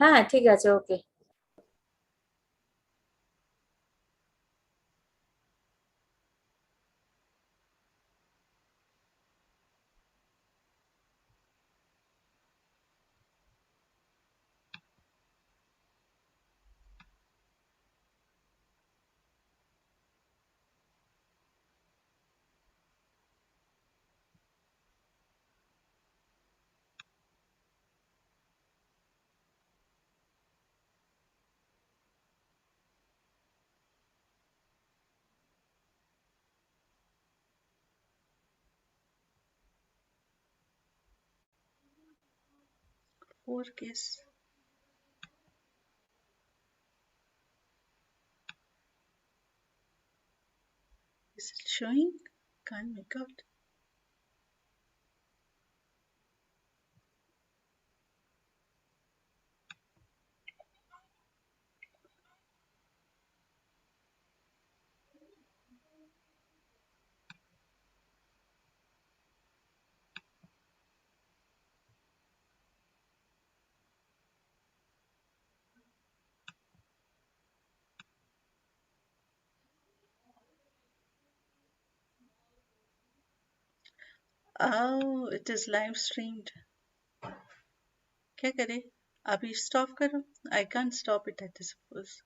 হ্যাঁ ঠিক আছে, ওকে। Four case. Is it showing? Can't make out. Oh, it is live streamed. क्या करे? अभी stop करो? I can't stop it, I suppose.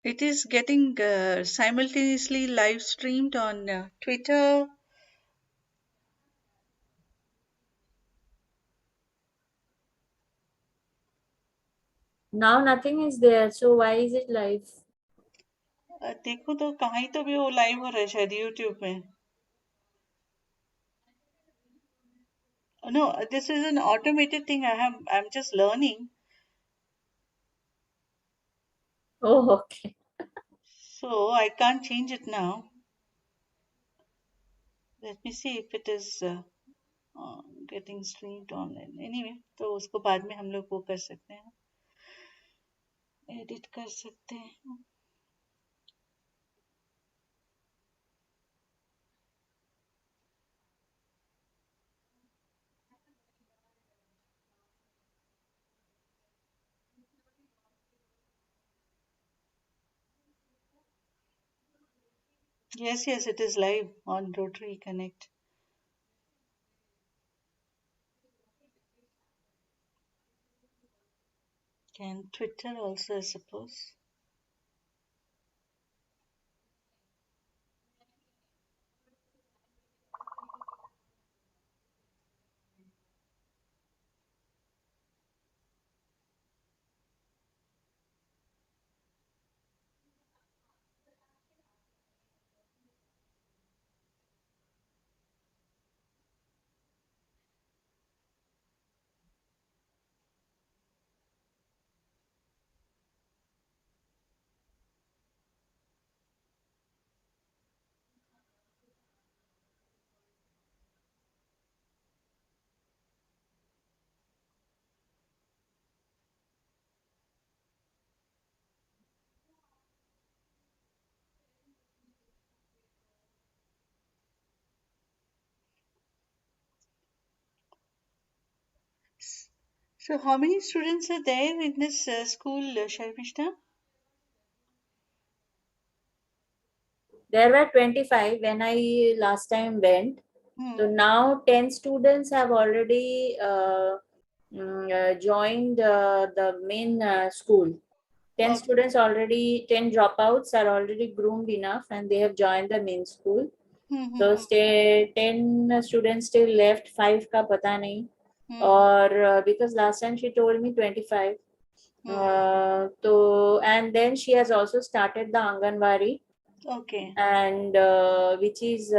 It is getting simultaneously live streamed on Twitter. Now nothing is there, so why is it live? देखो तो कहीं तो भी वो लाइव हो रहा है शायद YouTube में. No, this is an automated thing. I'm just learning. Oh, okay. So I can't change it now. Let me see if it is getting streamed online. Anyway, तो उसको बाद में हम लोग वो कर सकते हैं. एडिट कर सकते हैं. Yes, yes, it is live on Rotary Connect. Can Twitter also, I suppose. So how many students are there in this school, Sharmishta? There were 25 when I last time went. So Hmm. now 10 students have already joined the main school. 10 Okay. students already, 10 dropouts are already groomed enough and they have joined the main school. Hmm, So hmm, stay 10 students still left, 5 का पता नहीं. hmm, Or because last time she told me 25. hmm. So and then she has also started the Anganwadi, Okay. and which is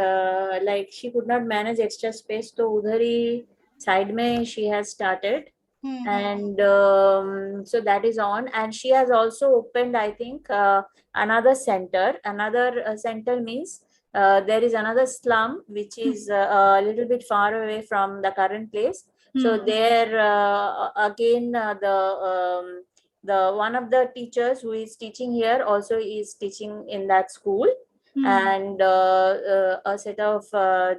like she could not manage extra space, तो उधर ही side में she has started. and so that is on. And she has also opened, I think, another center. Another center means there is another slum which is a little bit far away from the current place. So there again, the one of the teachers who is teaching here also is teaching in that school, and a set of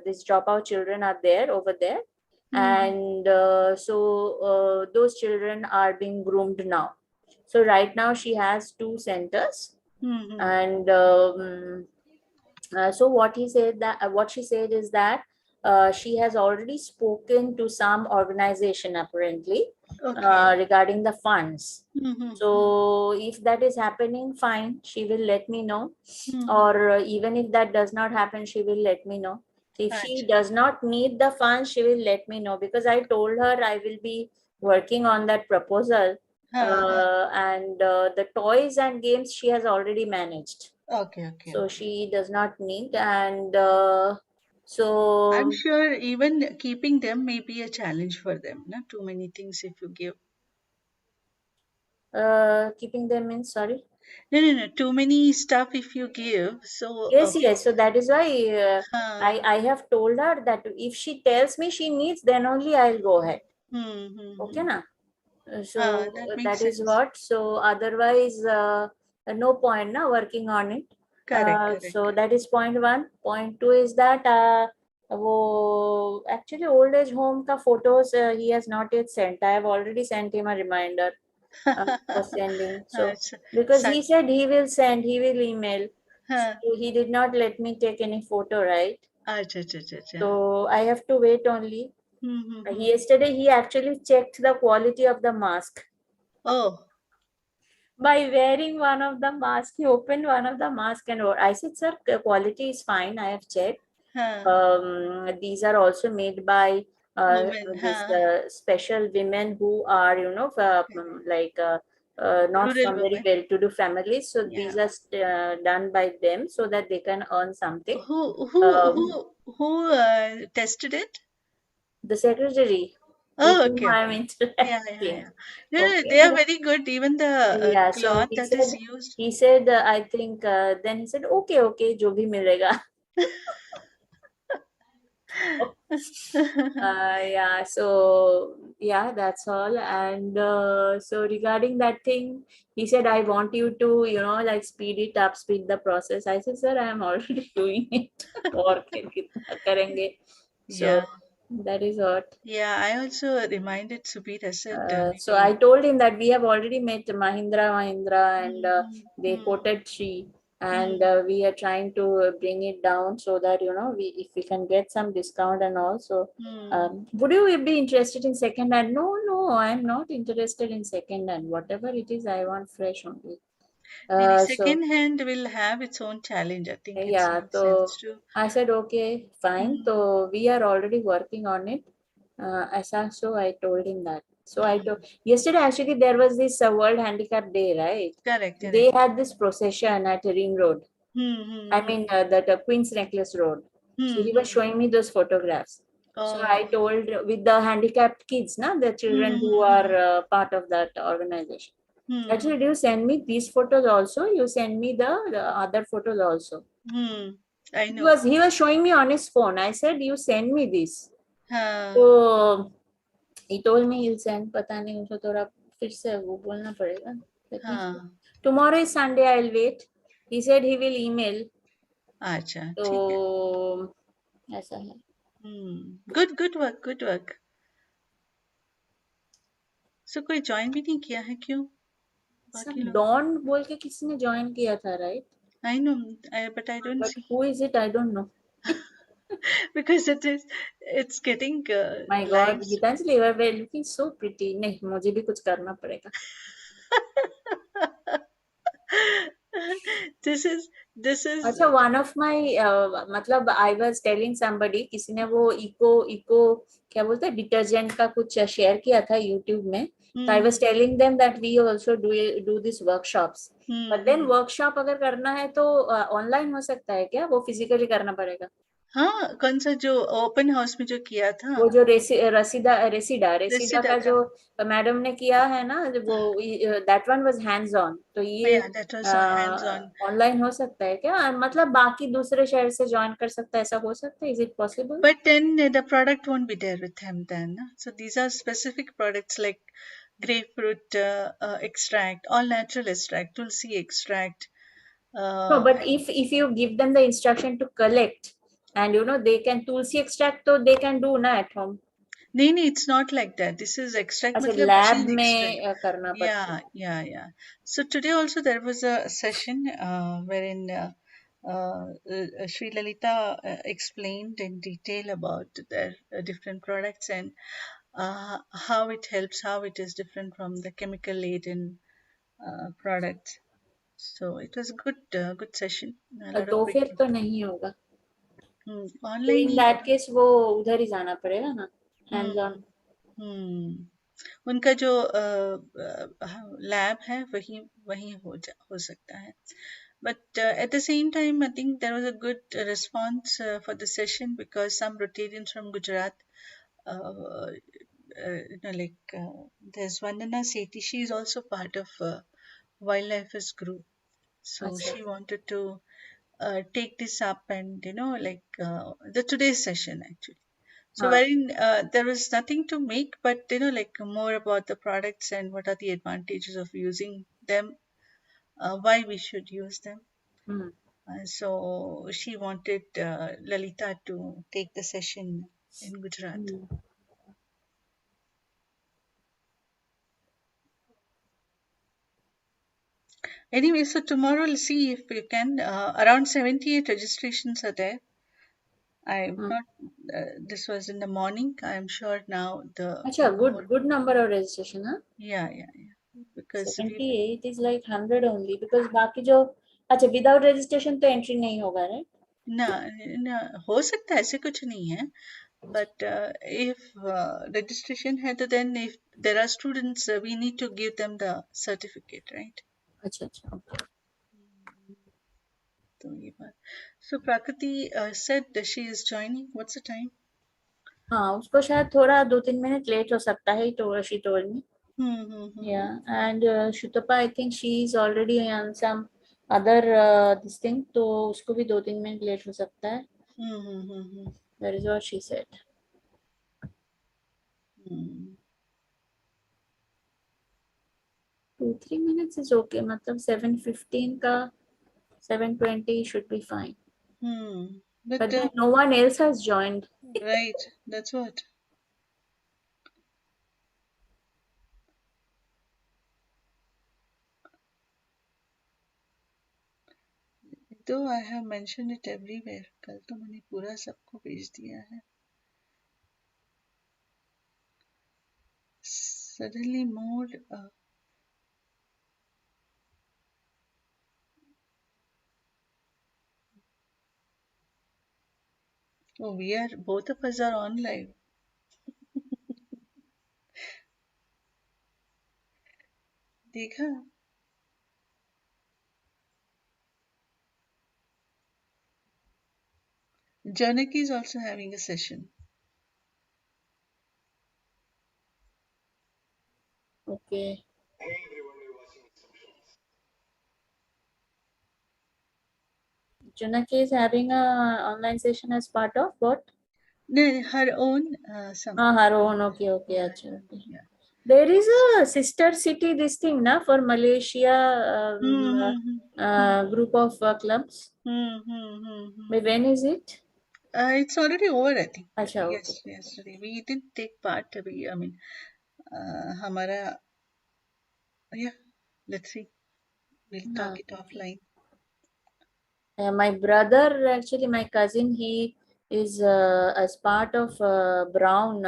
these dropout children are there over there. And so those children are being groomed now. So right now she has two centers. And so what she said is that she has already spoken to some organization apparently Okay. regarding the funds. Mm-hmm. So if that is happening, fine, she will let me know. Mm-hmm. Or even if that does not happen, she will let me know. If she Acha. does not need the funds, she will let me know, because I told her I will be working on that proposal. Huh, huh. And the toys and games she has already managed, Okay, okay, so okay. she does not need. And I'm so sure even keeping them may be a challenge for them. Not too many things if you give. keeping them in, sorry. No, no, no. Too many stuff if you give. So, Yes, yes, so that is why huh. I have told her that if she tells me she needs, then only I'll go ahead. Okay na. So That makes that is sense. what. So otherwise no point na working on it. Correct, correct, So correct. that is point one. Point two is that वो actually old age home ka photos he has not yet sent. I have already sent him a reminder for sending. So It's because he such. said he will send, he will email. Huh. So he did not let me take any photo, right? Acha, acha, acha, acha. So I have to wait only. Mm-hmm. Yesterday he actually checked the quality of the mask. Oh, By wearing one of the mask, he opened one of the mask and wore. I said, sir, the quality is fine. I have checked. huh. These are also made by Women, this huh. special women who are, like not Rural from very women. well-to-do families. So Yeah. these are done by them so that they can earn something. Who who Um, who who tested it? the secretary with Oh, whom okay, I am okay. Yeah, yeah, interacting. yeah. No, no, Okay. they are very good. Even the Yeah. So cloth that is used. he said, I think, then he said, okay, okay, जो भी मिलेगा. Yeah, so yeah, that's all. And so regarding that thing, he said, I want you to, like speed it up, speed the process. I said, sir, I am already doing it. और फिर कितना करेंगे? Yeah, So that is what. yeah. I also reminded Subir. I said So I maybe. told him that we have already met Mahindra, and Mm, they mm, quoted three, and mm, we are trying to bring it down so that we if we can get some discount. And also, mm. would you be interested in second hand? No, no, I'm not interested in second hand. Whatever it is, I want fresh only. Maybe So second hand will have its own challenge. I think it yeah, makes sense so too. I said, okay, fine. Mm, So we are already working on it. So I told him that. So I told mm. yesterday actually there was this World Handicap Day, right? Correct, They correct. had this procession at Ring Road. Hmm, I hmm, mean that Queen's Necklace Road. So hmm, he was hmm. showing me those photographs. So I Oh. told with the handicapped kids, na, the children who are Hmm, part of that organization. hmm, I hmm, said, you send me these photos also. You send me the other photos also. hmm. I He know. was he was showing me on his phone. I said, you send me this. Huh, So he told me he'll send. पता नहीं उसको थोड़ा फिर से वो बोलना पड़ेगा. Let me see. huh. Tomorrow is Sunday. I'll wait. He said he will email. अच्छा, ठीक है. तो ऐसा है. Good, good work, good work. So कोई join भी नहीं किया है क्यों? सब बाकी लोग. डॉन बोल के किसी ने ज्वाइन किया था, right? I know, but I don't But see who is it? I don't know. because it's getting My God, lives. Gitanjali, you are looking so pretty. नहीं, मुझे भी कुछ करना पड़ेगा. This is अच्छा, one of my मतलब I was telling somebody, किसी ने वो इको क्या बोलते हैं डिटर्जेंट का कुछ शेयर किया था यूट्यूब में. So I was hmm, telling them that we also do this workshops. But then hmm. workshop अगर करना है तो ऑनलाइन हो सकता है क्या? वो फिजिकली करना पड़ेगा. हाँ, कौन सा जो ओपन हाउस में जो किया था? वो जो रेसिडा रेसिडा रेसिडा रेसिडा का का। जो मैडम ने किया है ना, वो that one was hands on, तो ये Yeah, that was hands on. Online हो सकता है क्या? मतलब बाकी दूसरे शहर से ज्वाइन कर सकता है, ऐसा हो सकता है? Is it possible? But then the product won't be there with him then. So these are specific products like grapefruit extract, all natural extract, tulsi extract. No, Uh, but if you give them the instruction to collect, and they can tulsi extract, so they can do na at home. नहीं, it's not like that. This is extract अच्छा, मतलब lab machine extract. में करना पड़ता Yeah, है। yeah, yeah. So today also there was a session wherein Sri Lalita explained in detail about their different products and how it helps, how it is different from the chemical laden products. So it was a good session. A lot of तो फिर people. तो नहीं होगा, तो Online in he that होगा. Case वो उधर ही जाना पड़ेगा ना, हैंड्स हम्म ऑन। हम्म उनका जो लैब है वही वही हो सकता है. But at the same time, I think there was a good response for the session because some Rotarians from Gujarat, like there's Vandana Sethi, she is also part of Wildlife's group. So अच्छा, she wanted to take this up and, like the today's session actually. So हाँ। wherein there was nothing to make, but like more about the products and what are the advantages of using them, why we should use them. Hmm. So she wanted Lalita to take the session in Gujarat. Hmm. Anyway, so tomorrow we'll see if we can. Around 78 registrations are there. I'm hmm. not. This was in the morning. I'm sure now अच्छा, more. Good number of registration, हाँ। Yeah, yeah, yeah. Because we 78 is like 100 only, because बाकी जो, अच्छा, without registration तो entry नहीं होगा, right? ना ना हो सकता है, ऐसे कुछ नहीं है. But if registration है तो then if there are students, we need to give them the certificate, right? अच्छा अच्छा, okay. तो ये बात. So Prakriti said that she is joining. What's the time? हाँ, उसको शायद थोड़ा 2-3 मिनट लेट हो सकता है, तो she told me. Hmm. Yeah, and Shutapa, I think she is already on some other this thing, तो उसको भी 2-3 मिनट लेट हो सकता है। Hmm. That is what she said. Hmm. 2-3 minutes is okay, मतलब 7:15 का 7:20 should be fine. But But then no one else has joined. right, that's what. Though I have mentioned it everywhere. कल तो मैंने पूरा सबको भेज दिया है. Suddenly more. Oh, we are both of us are on live. देखा? Janaki is also having a session. Okay. Junaki is having a online session as part of what? No, her own some. हाँ, her own. Okay, okay, Yeah, अच्छा, okay. yeah. There is a sister city, this thing, na, for Malaysia, group of clubs. When is it? It's already over, I think. अच्छा, okay. Yes, yesterday. We didn't take part. I mean, हमारा, yeah, let's see. We'll हाँ, talk it offline. my brother, actually, my cousin, he is as part of Brown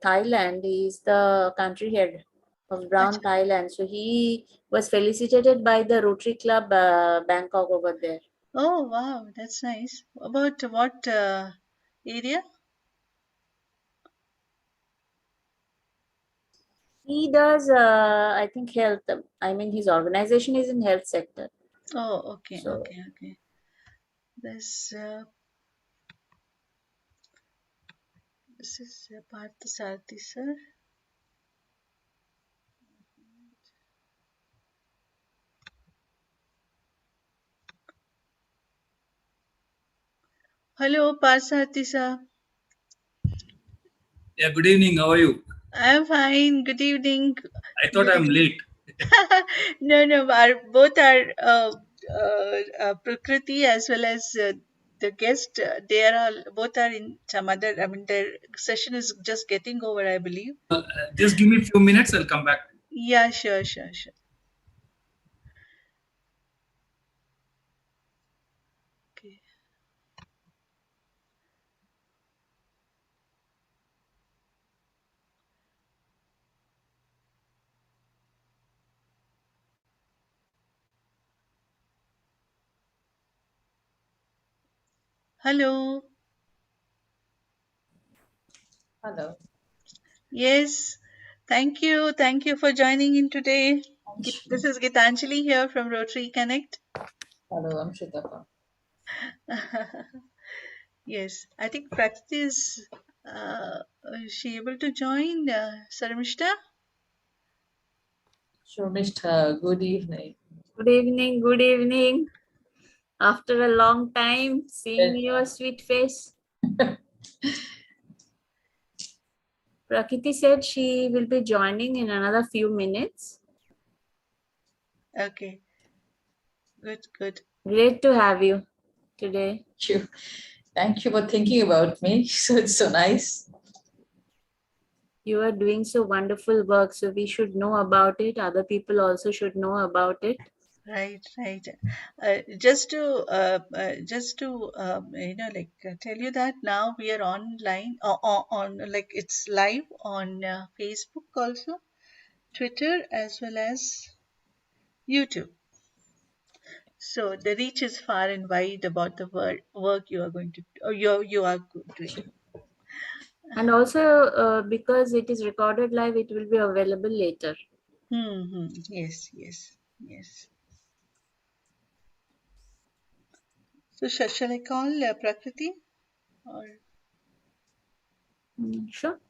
Thailand. He is the country head of Brown Acha. Thailand. So he was felicitated by the Rotary Club Bangkok over there. Oh, wow, that's nice. About what area? He does, I think, health. I mean, his organization is in health sector. Oh, okay, So okay. There's This is Partha Sarthi, sir. Hello, Partha Sarthi, sir. Yeah, good evening. How are you? I'm fine. Good evening. I thought I'm late. No. Both are Prakriti as well as the guest. They are all, both are in some other. I mean, their session is just getting over, I believe. Just give me a few minutes. I'll come back. Yeah, sure. Okay. Hello. Hello. Yes. Thank you. Thank you for joining in today. This is Gitanjali here from Rotary Connect. Hello, I'm Sutapa. Yes, I think Prakriti is she able to join Sarmishta? Shomishta, good evening. Good evening. Good evening. After a long time, seeing Yes. your sweet face. Prakriti said she will be joining in another few minutes. Okay, good. Great to have you today. Thank you for thinking about me. So it's so nice. You are doing so wonderful work, so we should know about it. Other people also should know about it. Right. Just to tell you that now we are online on like it's live on Facebook also, Twitter as well as YouTube. So the reach is far and wide about the work you are going to or you are doing. And also, because it is recorded live, it will be available later. Yes. So shall I call Prakriti or Sure.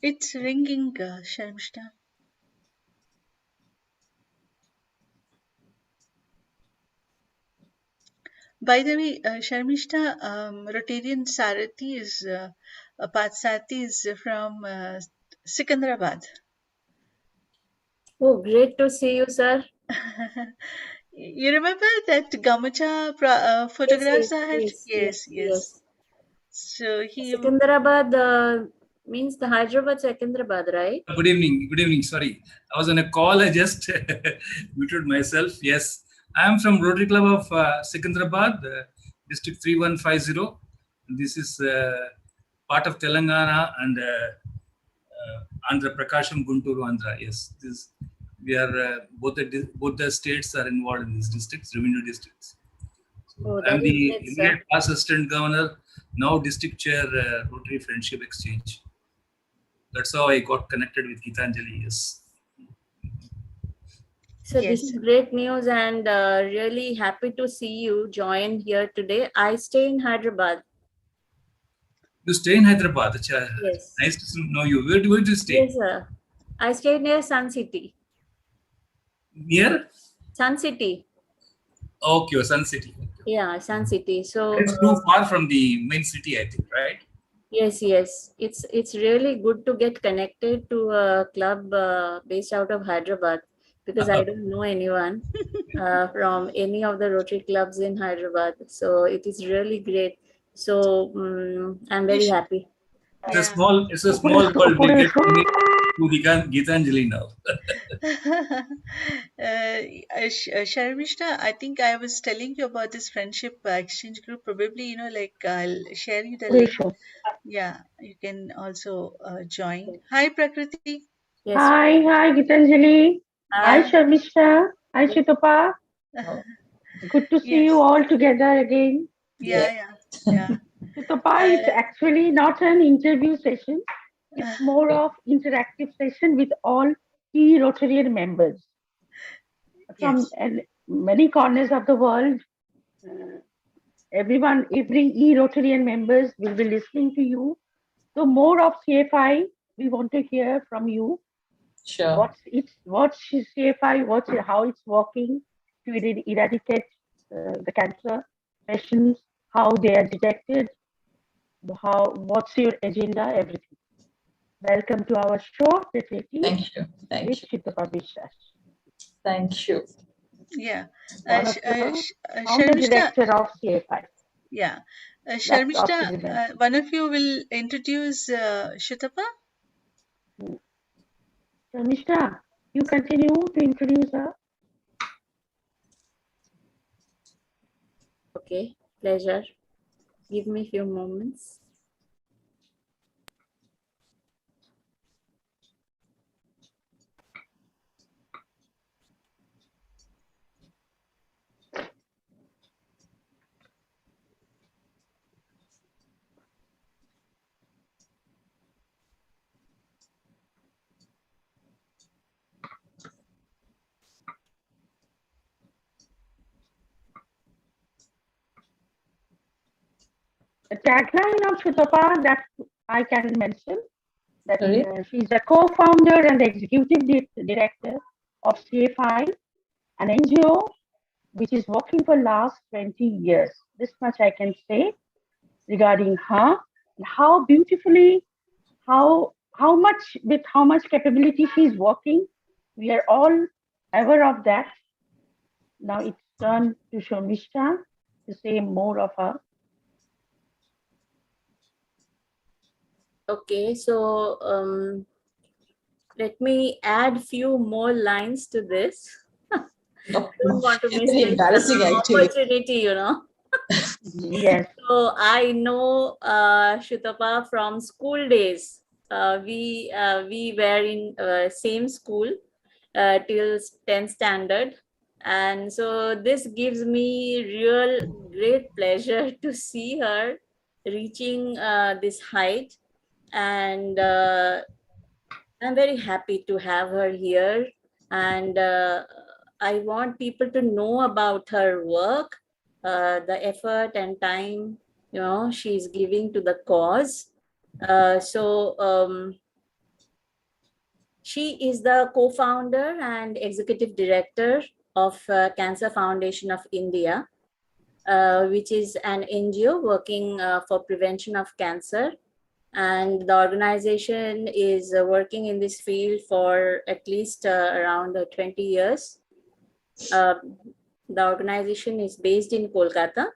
it's ringing, Sharmishta. By the way, Sharmishta, Rotarian Sarathi is Path Sarathi is from Sikandrabad. Oh, great to see you, sir. You remember that Gamucha photographs I had? Yes. So he Secunderabad means the Hyderabad Secunderabad, right? Good evening. Good evening. Sorry. I was on a call. I just muted myself. Yes. I am from Rotary Club of Secunderabad, District 3150. This is part of Telangana and Andhra Prakasham Guntur Andhra. Yes. We are both the states are involved in these districts, revenue districts. Oh, I'm that is the great, sir. immediate past assistant governor, now district chair, Rotary Friendship Exchange. That's how I got connected with Gitanjali. Yes. So this Yes. is great news, and really happy to see you join here today. I stay in Hyderabad. You stay in Hyderabad. Acha, Yes. nice to know you. Where do you stay? Yes, sir. I stay near Sun City. Near? Sun City. Okay, Sun City. Yeah, Sun City. So It's too far from the main city, I think, right? yes. It's really good to get connected to a club based out of Hyderabad, because I don't know anyone from any of the Rotary clubs in Hyderabad. So it is really great. So I'm very happy. It's Yeah. a small world. We'll get to meet to the Gitanjali now. Sharmishta, I think I was telling you about this friendship exchange group. Probably, like I'll share you the link. Yeah, you can also join. Hi, Prakriti. Yes. Hi, Gitanjali. Hi, Yeah. Hi. Sharmisha. Hi, Sutapa. Good to see you Yes. all together again. Yeah, Yeah. yeah, yeah. Sutapa, it's Uh, actually not an interview session. uh, It's more of interactive session with all key Rotarian members from yes. many corners of the world. Uh, every e-Rotarian members will be listening to you. So more of CFI, we want to hear from you. Sure. What's CFI, how it's working to eradicate the cancer patients, how they are detected, what's your agenda, everything. Welcome to our show, Tête-à-tête Thank you. Thank with you. Sutapa Biswas, Thank you. Yeah. one of the founder Sharmishta, director of CFI. yeah. That's Sharmishta, often mentioned. one of you will introduce Shutapa? So, Mishra, you continue to introduce her. Okay. Pleasure. Give me a few moments. The tagline of Sutapa that I can mention that Sorry? she's a co-founder and executive director of CFI, an NGO which is working for last 20 years. This much I can say regarding her, and how beautifully, how much capability she's working. We are all aware of that. Now it's turn to Shomishta to say more of her. Okay. So let me add few more lines to this. No, Don't want to it's miss very this embarrassing actually. opportunity. Yes, So I know Shutapa from school days. We were in same school till 10th standard, and so this gives me real great pleasure to see her reaching this height, and I'm very happy to have her here, and I want people to know about her work, the effort and time she's giving to the cause. She is the co-founder and executive director of Cancer Foundation of India, which is an NGO working for prevention of cancer, and the organization is working in this field for at least around 20 years. The organization is based in Kolkata.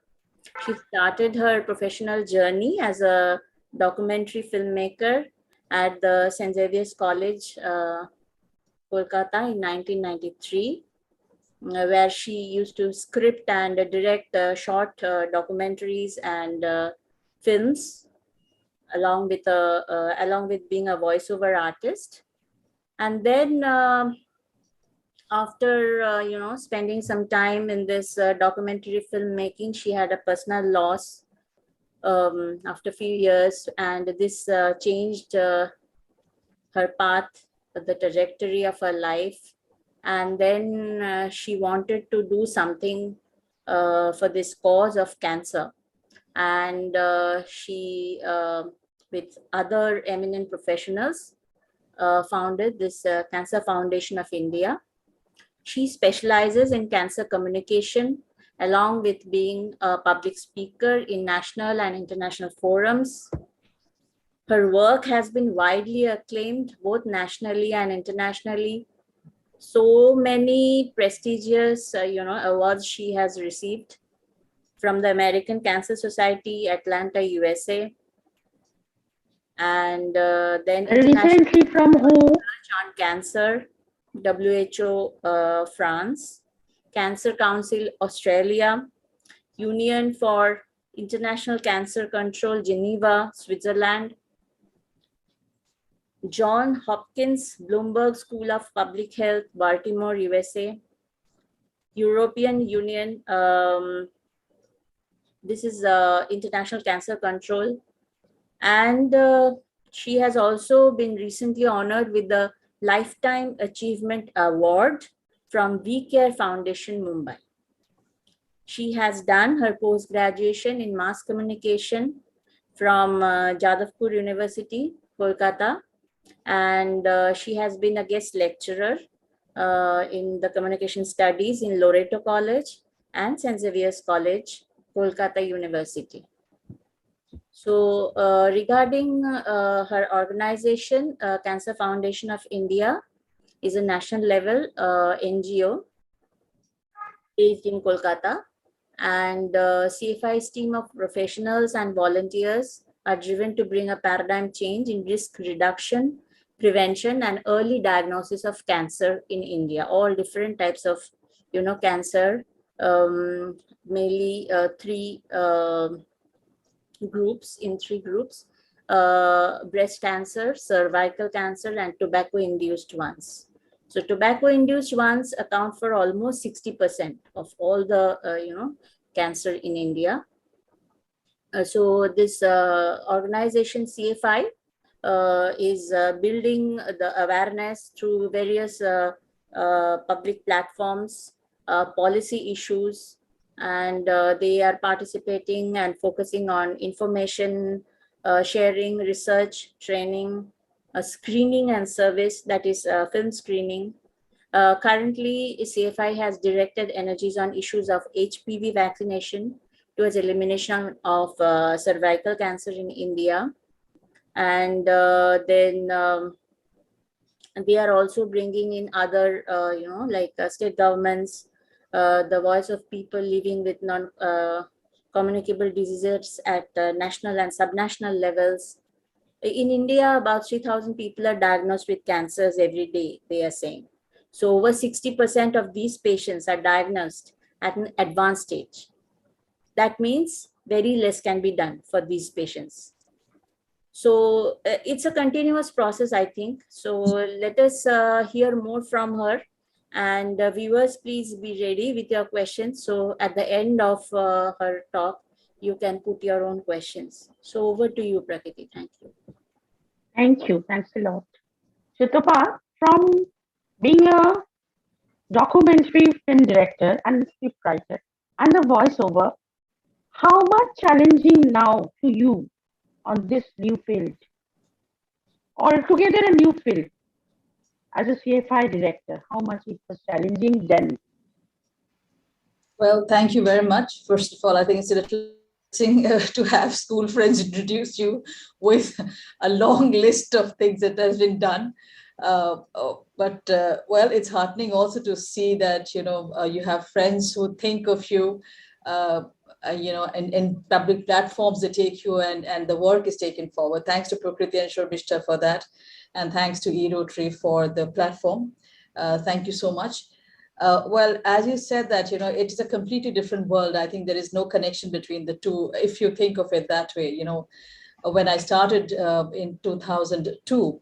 She started her professional journey as a documentary filmmaker at the St. Xavier's College, Kolkata in 1993, where she used to script and direct short documentaries and films, along with being a voiceover artist. And then after spending some time in this documentary filmmaking, she had a personal loss after a few years, and this changed her path, the trajectory of her life. And then she wanted to do something for this cause of cancer. And she, with other eminent professionals, founded this Cancer Foundation of India. She specializes in cancer communication, along with being a public speaker in national and international forums. Her work has been widely acclaimed both nationally and internationally. So many prestigious, awards she has received from the American Cancer Society, Atlanta, USA, and then International Recently from who? Research on Cancer, WHO, France, Cancer Council, Australia, Union for International Cancer Control, Geneva, Switzerland, John Hopkins Bloomberg School of Public Health, Baltimore, USA, European Union, this is International Cancer Control. And she has also been recently honored with the Lifetime Achievement Award from We Care Foundation, Mumbai. She has done her post-graduation in mass communication from Jadavpur University, Kolkata, and she has been a guest lecturer in the communication studies in Loreto College and St. Xavier's College, Kolkata University. So regarding her organization, Cancer Foundation of India is a national level NGO based in Kolkata, and CFI's team of professionals and volunteers are driven to bring a paradigm change in risk reduction, prevention, and early diagnosis of cancer in India. All different types of, cancer, mainly three groups, breast cancer, cervical cancer, and tobacco-induced ones. So tobacco-induced ones account for almost 60% of all the, cancer in India. So this organization CFI is building the awareness through various public platforms, policy issues, and they are participating and focusing on information sharing, research, training, screening and service, that is film screening. Currently, CFI has directed energies on issues of HPV vaccination towards elimination of cervical cancer in India. And then we are also bringing in other, like state governments, the voice of people living with non-communicable diseases at national and subnational levels. In India, about 3,000 people are diagnosed with cancers every day, they are saying. So over 60% of these patients are diagnosed at an advanced stage. That means very less can be done for these patients. So it's a continuous process, I think. So let us hear more from her. And viewers, please be ready with your questions. So at the end of her talk, you can put your own questions. So over to you, Prakriti. Thank you. Thank you. Thanks a lot. Sutapa, from being a documentary film director and scriptwriter and a voiceover, how much challenging now to you on this new field? Altogether a new field as a CFI director, how much it was challenging then? Well, thank you very much. First of all, I think it's a little to have school friends introduce you with a long list of things that has been done. But it's heartening also to see that, you have friends who think of you, and public platforms that take you and the work is taken forward. Thanks to Prakriti and Shormishta for that. And thanks to Rotary for the platform. Thank you so much. As you said that, it is a completely different world. I think there is no connection between the two, if you think of it that way. When I started in 2002,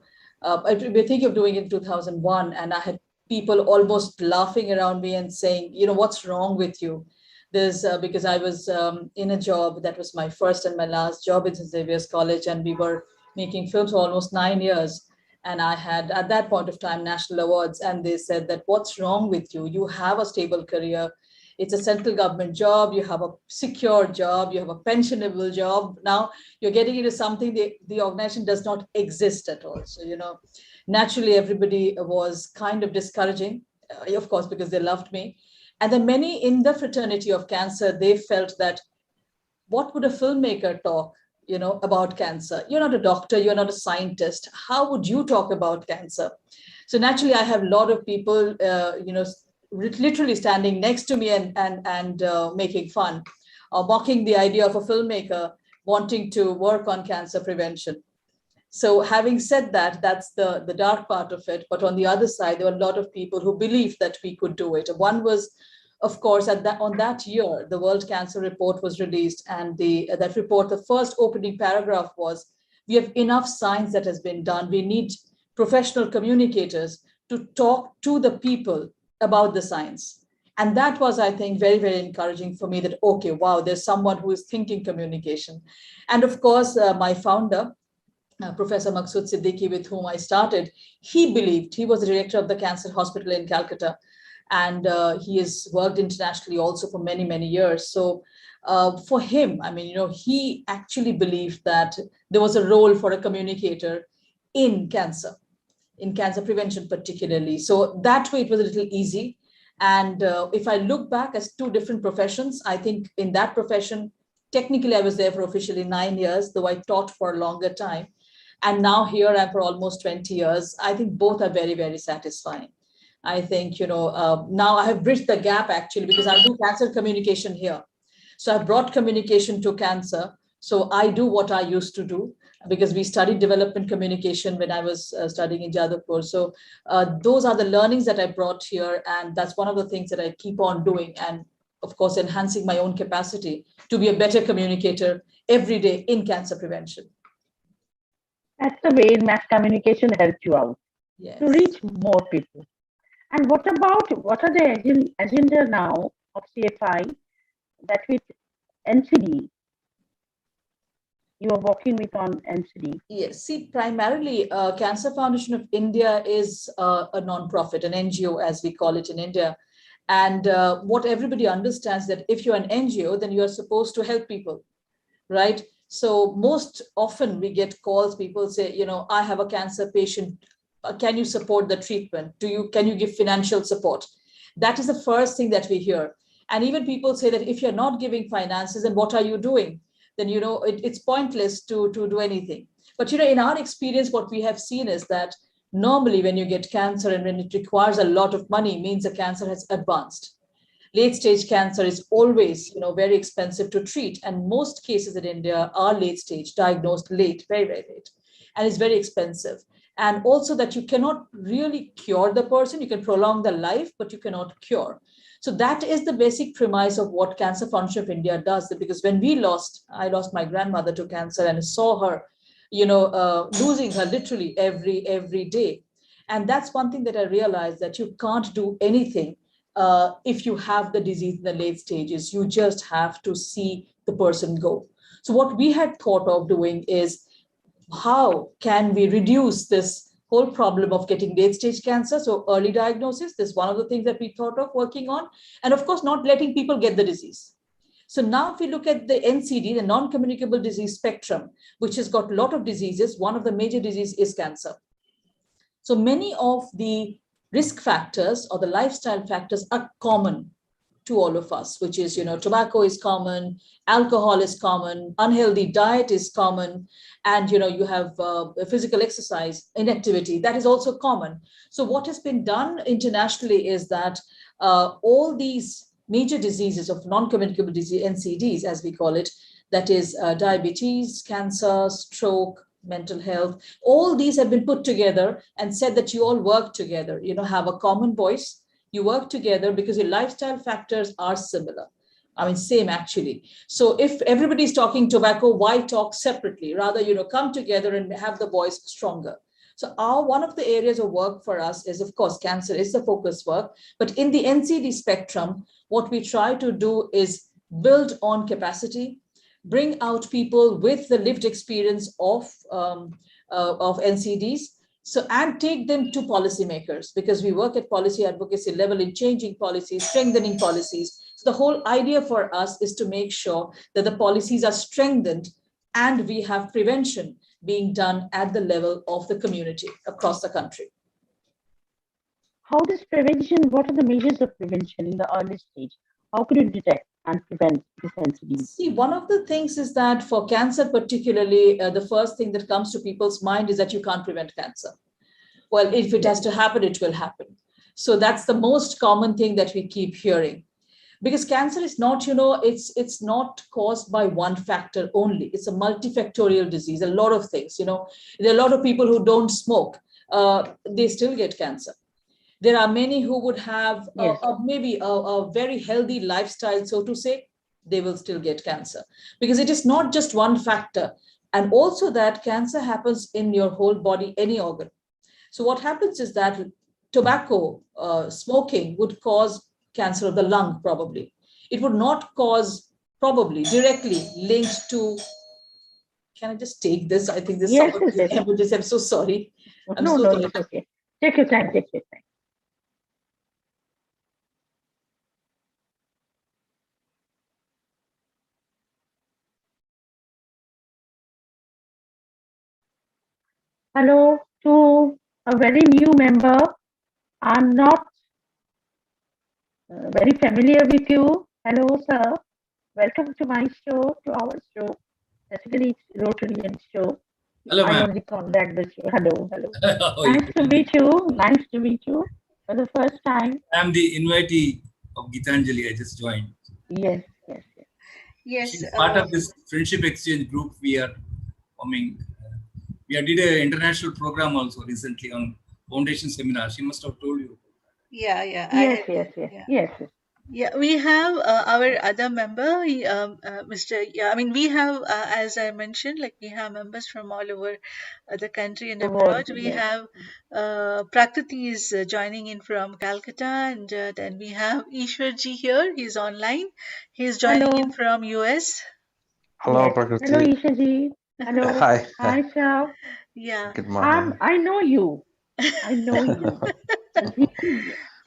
we think of doing it in 2001, and I had people almost laughing around me and saying, what's wrong with you? Because I was in a job that was my first and my last job in St. Xavier's College, and we were making films for almost 9 years. And I had, at that point of time, national awards, and they said that, what's wrong with you? You have a stable career. It's a central government job. You have a secure job. You have a pensionable job. Now you're getting into something the organization does not exist at all. So, naturally, everybody was kind of discouraging, of course, because they loved me. And then many in the fraternity of cancer, they felt that, what would a filmmaker talk, about cancer? You're not a doctor, you're not a scientist. How would you talk about cancer? So naturally, I have a lot of people, literally standing next to me and making fun or mocking the idea of a filmmaker wanting to work on cancer prevention. So having said that, that's the dark part of it. But on the other side, there were a lot of people who believed that we could do it. One was, of course, on that year, the World Cancer Report was released. And that report, the first opening paragraph was, we have enough science that has been done. We need professional communicators to talk to the people about the science. And that was, I think, very, very encouraging for me that, okay, wow, there's someone who is thinking communication. And of course, my founder, Professor Maqsood Siddiqui, with whom I started, he was the director of the Cancer Hospital in Calcutta. And he has worked internationally also for many, many years. So for him, he actually believed that there was a role for a communicator in cancer prevention particularly. So that way it was a little easy. And if I look back as two different professions, I think in that profession, technically I was there for officially 9 years, though I taught for a longer time. And now here I'm for almost 20 years. I think both are very, very satisfying. I think, now I have bridged the gap actually, because I do cancer communication here. So I brought communication to cancer. So I do what I used to do, because we studied development communication when I was studying in Jadavpur. So those are the learnings that I brought here. And that's one of the things that I keep on doing. And of course, enhancing my own capacity to be a better communicator every day in cancer prevention. That's the way mass communication helped you out to reach more people. And what are the agenda now of CFI that with NCD? You are working with on NCD. Yes, see, primarily Cancer Foundation of India is a non-profit, an NGO as we call it in India. And what everybody understands that if you're an NGO, then you are supposed to help people, right? So most often we get calls, people say, I have a cancer patient. Can you support the treatment? Can you give financial support? That is the first thing that we hear. And even people say that if you're not giving finances, then what are you doing? Then, it's pointless to do anything. But, in our experience, what we have seen is that normally when you get cancer and when it requires a lot of money, means the cancer has advanced. Late stage cancer is always, very expensive to treat. And most cases in India are late stage, diagnosed late, very, very late. And it's very expensive. And also that you cannot really cure the person. You can prolong the life, but you cannot cure. So that is the basic premise of what Cancer Foundation of India does. Because when I lost my grandmother to cancer and saw her, losing her literally every day. And that's one thing that I realized, that you can't do anything if you have the disease in the late stages. You just have to see the person go. So what we had thought of doing is, how can we reduce this whole problem of getting late stage cancer? So early diagnosis, this is one of the things that we thought of working on. And of course, not letting people get the disease. So now if we look at the NCD, the non-communicable disease spectrum, which has got a lot of diseases, one of the major diseases is cancer. So many of the risk factors or the lifestyle factors are common to all of us, which is, tobacco is common, alcohol is common, unhealthy diet is common, and, you have physical exercise, inactivity, that is also common. So what has been done internationally is that all these major diseases of non-communicable disease, NCDs, as we call it, that is diabetes, cancer, stroke, mental health, all these have been put together and said that you all work together, have a common voice. You work together because your lifestyle factors are similar. Same actually. So if everybody's talking tobacco, why talk separately? Rather, come together and have the voice stronger. So one of the areas of work for us is, of course, cancer is the focus work. But in the NCD spectrum, what we try to do is build on capacity, bring out people with the lived experience of NCDs, So, and take them to policymakers, because we work at policy advocacy level in changing policies, strengthening policies. So the whole idea for us is to make sure that the policies are strengthened and we have prevention being done at the level of the community across the country. How does prevention, what are the measures of prevention in the early stage? How could you detect and prevent this NCD? See, one of the things is that for cancer particularly, the first thing that comes to people's mind is that you can't prevent cancer. Well, if it has to happen, it will happen. So that's the most common thing that we keep hearing. Because cancer is not, it's not caused by one factor only. It's a multifactorial disease, a lot of things, there are a lot of people who don't smoke, they still get cancer. There are many who would have maybe a very healthy lifestyle, so to say, they will still get cancer, because it is not just one factor. And also that cancer happens in your whole body, any organ. So what happens is that tobacco, smoking would cause cancer of the lung, probably. It would not cause, probably, directly linked to, can I just take this? I think this is emergency. I'm so sorry. No, it's okay. Take your time, take your time. Hello to a very new member. I'm not very familiar with you. Hello, sir. Welcome to my show, to our show. Basically, it's Rotary show. Hello, ma'am. I only contact the show. Hello. Nice to meet you. Nice to meet you for the first time. I'm the invitee of Gitanjali. I just joined. Yes. She's part of this friendship exchange group we are forming. We did an international program also recently on foundation seminar. She must have told you. Yeah. Yes. Yeah, we have our other member, Mr. Yeah, I mean, we have, as I mentioned, like we have members from all over the country and abroad. We have Prakriti is joining in from Calcutta, and then we have Ishwarji here. He's online. He's joining in from US. Hello, Prakriti. Hello, Ishwarji. Hello. Hi, sir. Yeah. Good morning. I know you.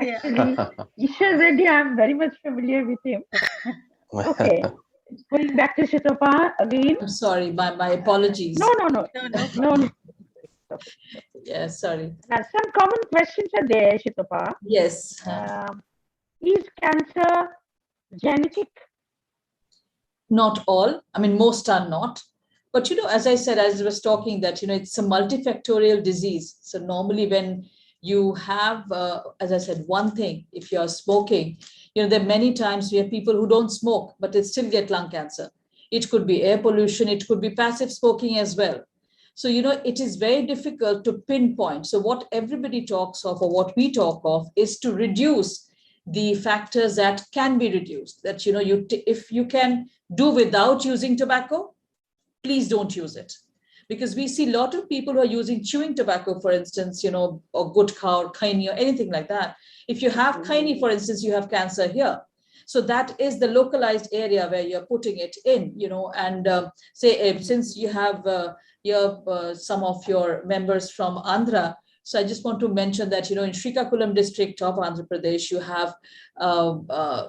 Actually, Ishwar Reddy, I'm very much familiar with him. Okay. Going back to Sutapa again. I'm sorry, my apologies. No. Yeah, sorry. Now, some common questions are there, Sutapa. Yes. Is cancer genetic? Not all. I mean, most are not. But, as I said, as I was talking that, it's a multifactorial disease. So normally when you have, as I said, one thing, if you're smoking, there are many times we have people who don't smoke, but they still get lung cancer. It could be air pollution. It could be passive smoking as well. So, it is very difficult to pinpoint. So what everybody talks of, or what we talk of, is to reduce the factors that can be reduced. That, if you can do without using tobacco, please don't use it. Because we see a lot of people who are using chewing tobacco, for instance, or gutka or khaini or anything like that. If you have khaini, for instance, you have cancer here. So that is the localized area where you're putting it in, and since you have some of your members from Andhra, so I just want to mention that, in Srikakulam district of Andhra Pradesh, you have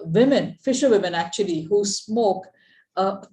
women, fisher women actually, who smoke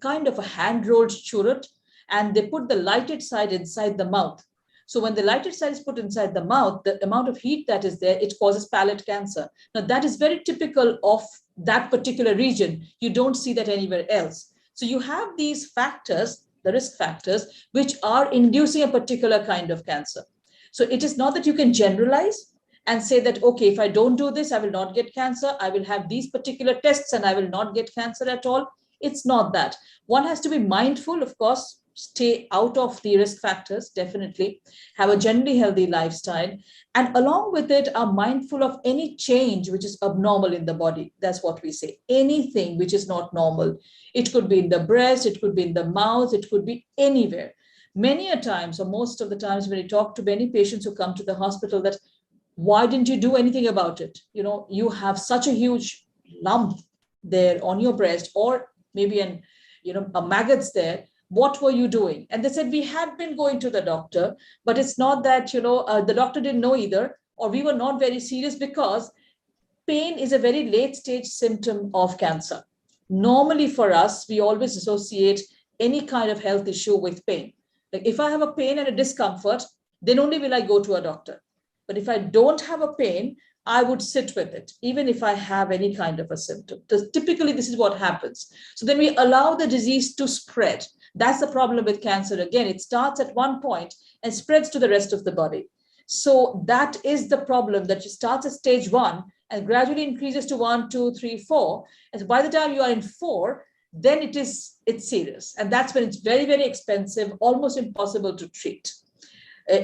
kind of a hand-rolled churut, and they put the lighted side inside the mouth. So when the lighted side is put inside the mouth, the amount of heat that is there, it causes palate cancer. Now that is very typical of that particular region. You don't see that anywhere else. So you have these factors, the risk factors, which are inducing a particular kind of cancer. So it is not that you can generalize and say that, okay, if I don't do this, I will not get cancer. I will have these particular tests and I will not get cancer at all. It's not that. One has to be mindful, of course, stay out of the risk factors, definitely, have a generally healthy lifestyle, and along with it are mindful of any change which is abnormal in the body. That's what we say. Anything which is not normal. It could be in the breast, it could be in the mouth, it could be anywhere. Many a times, or most of the times when you talk to many patients who come to the hospital, that why didn't you do anything about it? You have such a huge lump there on your breast, or maybe a maggot's there. what were you doing? And they said, we had been going to the doctor, but it's not that, the doctor didn't know either, or we were not very serious, because pain is a very late stage symptom of cancer. Normally for us, we always associate any kind of health issue with pain. Like if I have a pain and a discomfort, then only will I go to a doctor. But if I don't have a pain, I would sit with it, even if I have any kind of a symptom. Typically, this is what happens. So then we allow the disease to spread. That's the problem with cancer. Again, it starts at one point and spreads to the rest of the body. So that is the problem, that it starts at stage 1 and gradually increases to 1, 2, 3, 4. And by the time you are in 4, then it's serious. And that's when it's very, very expensive, almost impossible to treat.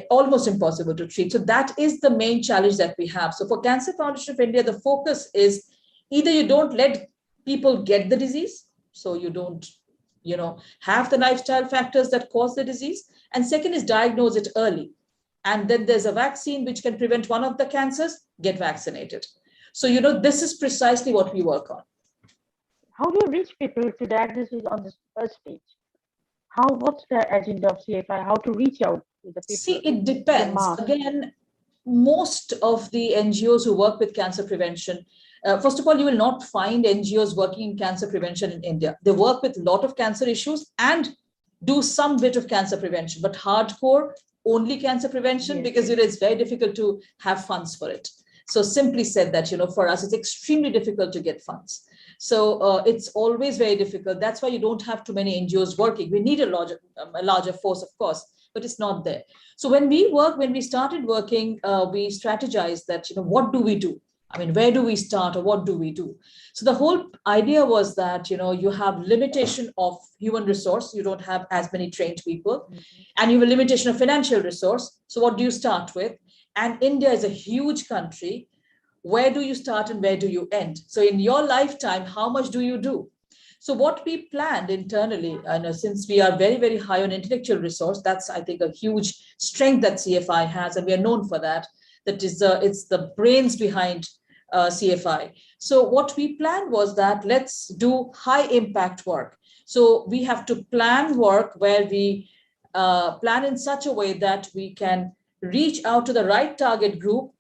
Almost impossible to treat. So that is the main challenge that we have. So for Cancer Foundation of India, the focus is either you don't let people get the disease, so you don't, have the lifestyle factors that cause the disease. And second is diagnose it early. And then there's a vaccine which can prevent one of the cancers, get vaccinated. So, this is precisely what we work on. How do you reach people to diagnosis on this first stage? What's the agenda of CFI? How to reach out to the people? See, it depends. Again, most of the NGOs who work with cancer prevention, first of all, you will not find NGOs working in cancer prevention in India. They work with a lot of cancer issues and do some bit of cancer prevention, but hardcore, only cancer prevention, yes, because it's very difficult to have funds for it. So simply said that, for us, it's extremely difficult to get funds. So it's always very difficult. That's why you don't have too many NGOs working. We need a larger force, of course, but it's not there. So when we started working, we strategized that, what do we do? I mean, where do we start, or what do we do? So the whole idea was that, you have limitation of human resource. You don't have as many trained people, and you have a limitation of financial resource. So what do you start with? And India is a huge country. Where do you start and where do you end? So in your lifetime, how much do you do? So what we planned internally, and since we are very, very high on intellectual resource, that's, I think, a huge strength that CFI has, and we are known for that. That is, it's the brains behind CFI. So what we planned was that let's do high impact work. So we have to plan work where we plan in such a way that we can reach out to the right target group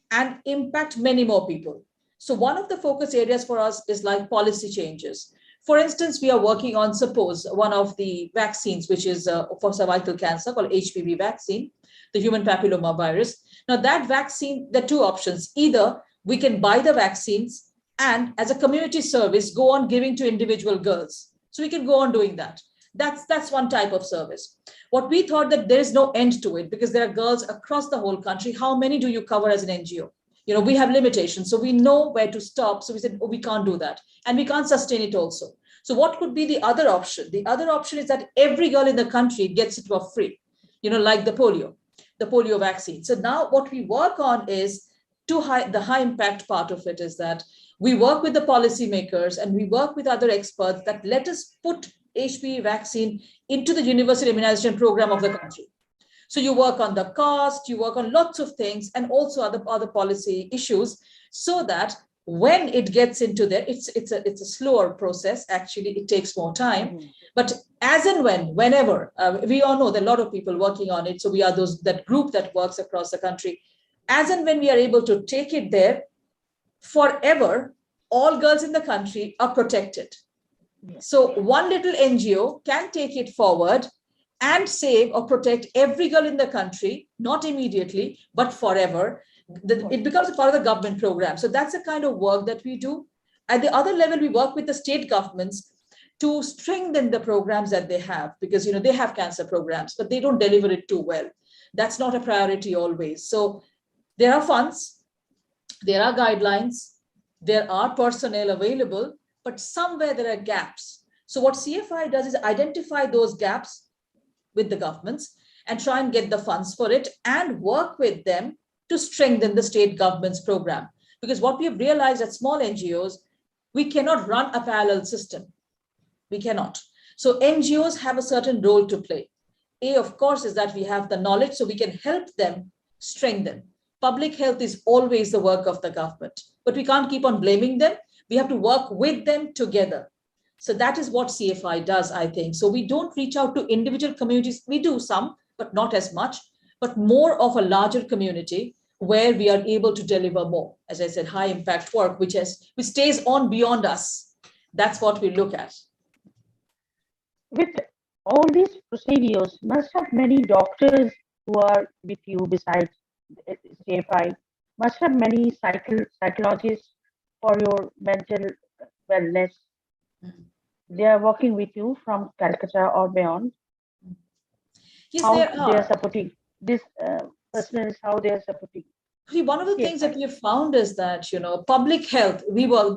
and impact many more people. So one of the focus areas for us is like policy changes. For instance, we are working on, suppose, one of the vaccines, which is for cervical cancer, called HPV vaccine, the human papilloma virus. Now that vaccine, there are two options. Either we can buy the vaccines and as a community service, go on giving to individual girls. So we can go on doing that. That's one type of service. What we thought that there is no end to it, because there are girls across the whole country. How many do you cover as an NGO? We have limitations. So we know where to stop. So we said, oh, we can't do that. And we can't sustain it also. So what could be the other option? The other option is that every girl in the country gets it for free, like the polio vaccine. So now what we work on is the high impact part of it is that we work with the policymakers and we work with other experts that let us put HPV vaccine into the universal immunization program of the country. So you work on the cost, you work on lots of things, and also other policy issues, so that when it gets into there, it's a slower process. Actually, it takes more time. But as and whenever, we all know there are a lot of people working on it. So we are that group that works across the country. As and when we are able to take it there, forever, all girls in the country are protected. So one little NGO can take it forward and save or protect every girl in the country, not immediately, but forever. It becomes a part of the government program. So that's the kind of work that we do. At the other level, we work with the state governments to strengthen the programs that they have, because they have cancer programs, but they don't deliver it too well. That's not a priority always. So there are funds, there are guidelines, there are personnel available, but somewhere there are gaps. So what CFI does is identify those gaps with the governments and try and get the funds for it and work with them to strengthen the state government's program. Because what we have realized at small NGOs, we cannot run a parallel system. We cannot. So NGOs have a certain role to play. A, of course, is that we have the knowledge, so we can help them strengthen. Public health is always the work of the government, but we can't keep on blaming them. We have to work with them together. So that is what CFI does, I think. So we don't reach out to individual communities. We do some, but not as much, but more of a larger community where we are able to deliver more, as I said, high impact work, which stays on beyond us. That's what we look at. With all these procedures, must have many doctors who are with you besides CFI, must have many psychologists for your mental wellness. They are working with you from Calcutta or beyond. Yes, how there they are are. supporting this personnel, how they are supporting. See, one of the things that we have found is that, public health,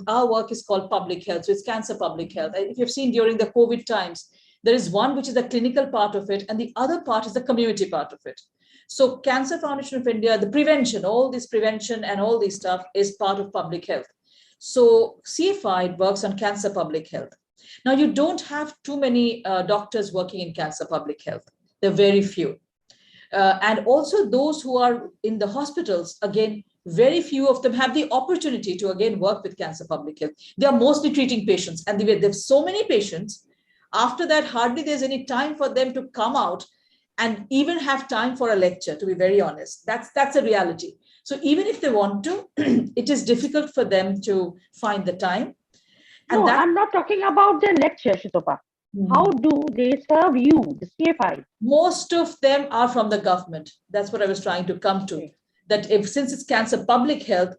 our work is called public health. So it's cancer public health. If you've seen during the COVID times, there is one which is the clinical part of it, and the other part is the community part of it. So Cancer Foundation of India, the prevention, all this prevention and all this stuff is part of public health. So CFI works on cancer public health. Now, you don't have too many doctors working in cancer public health. There are very few. And also those who are in the hospitals, again, very few of them have the opportunity to, again, work with cancer public health. They are mostly treating patients, and there's so many patients. After that, hardly there's any time for them to come out and even have time for a lecture, to be very honest. That's a reality. So even if they want to, it is difficult for them to find the time. And I'm not talking about the lecture, Sutapa. How do they serve you, the CFI? Most of them are from the government. That's what I was trying to come to. That since it's cancer public health,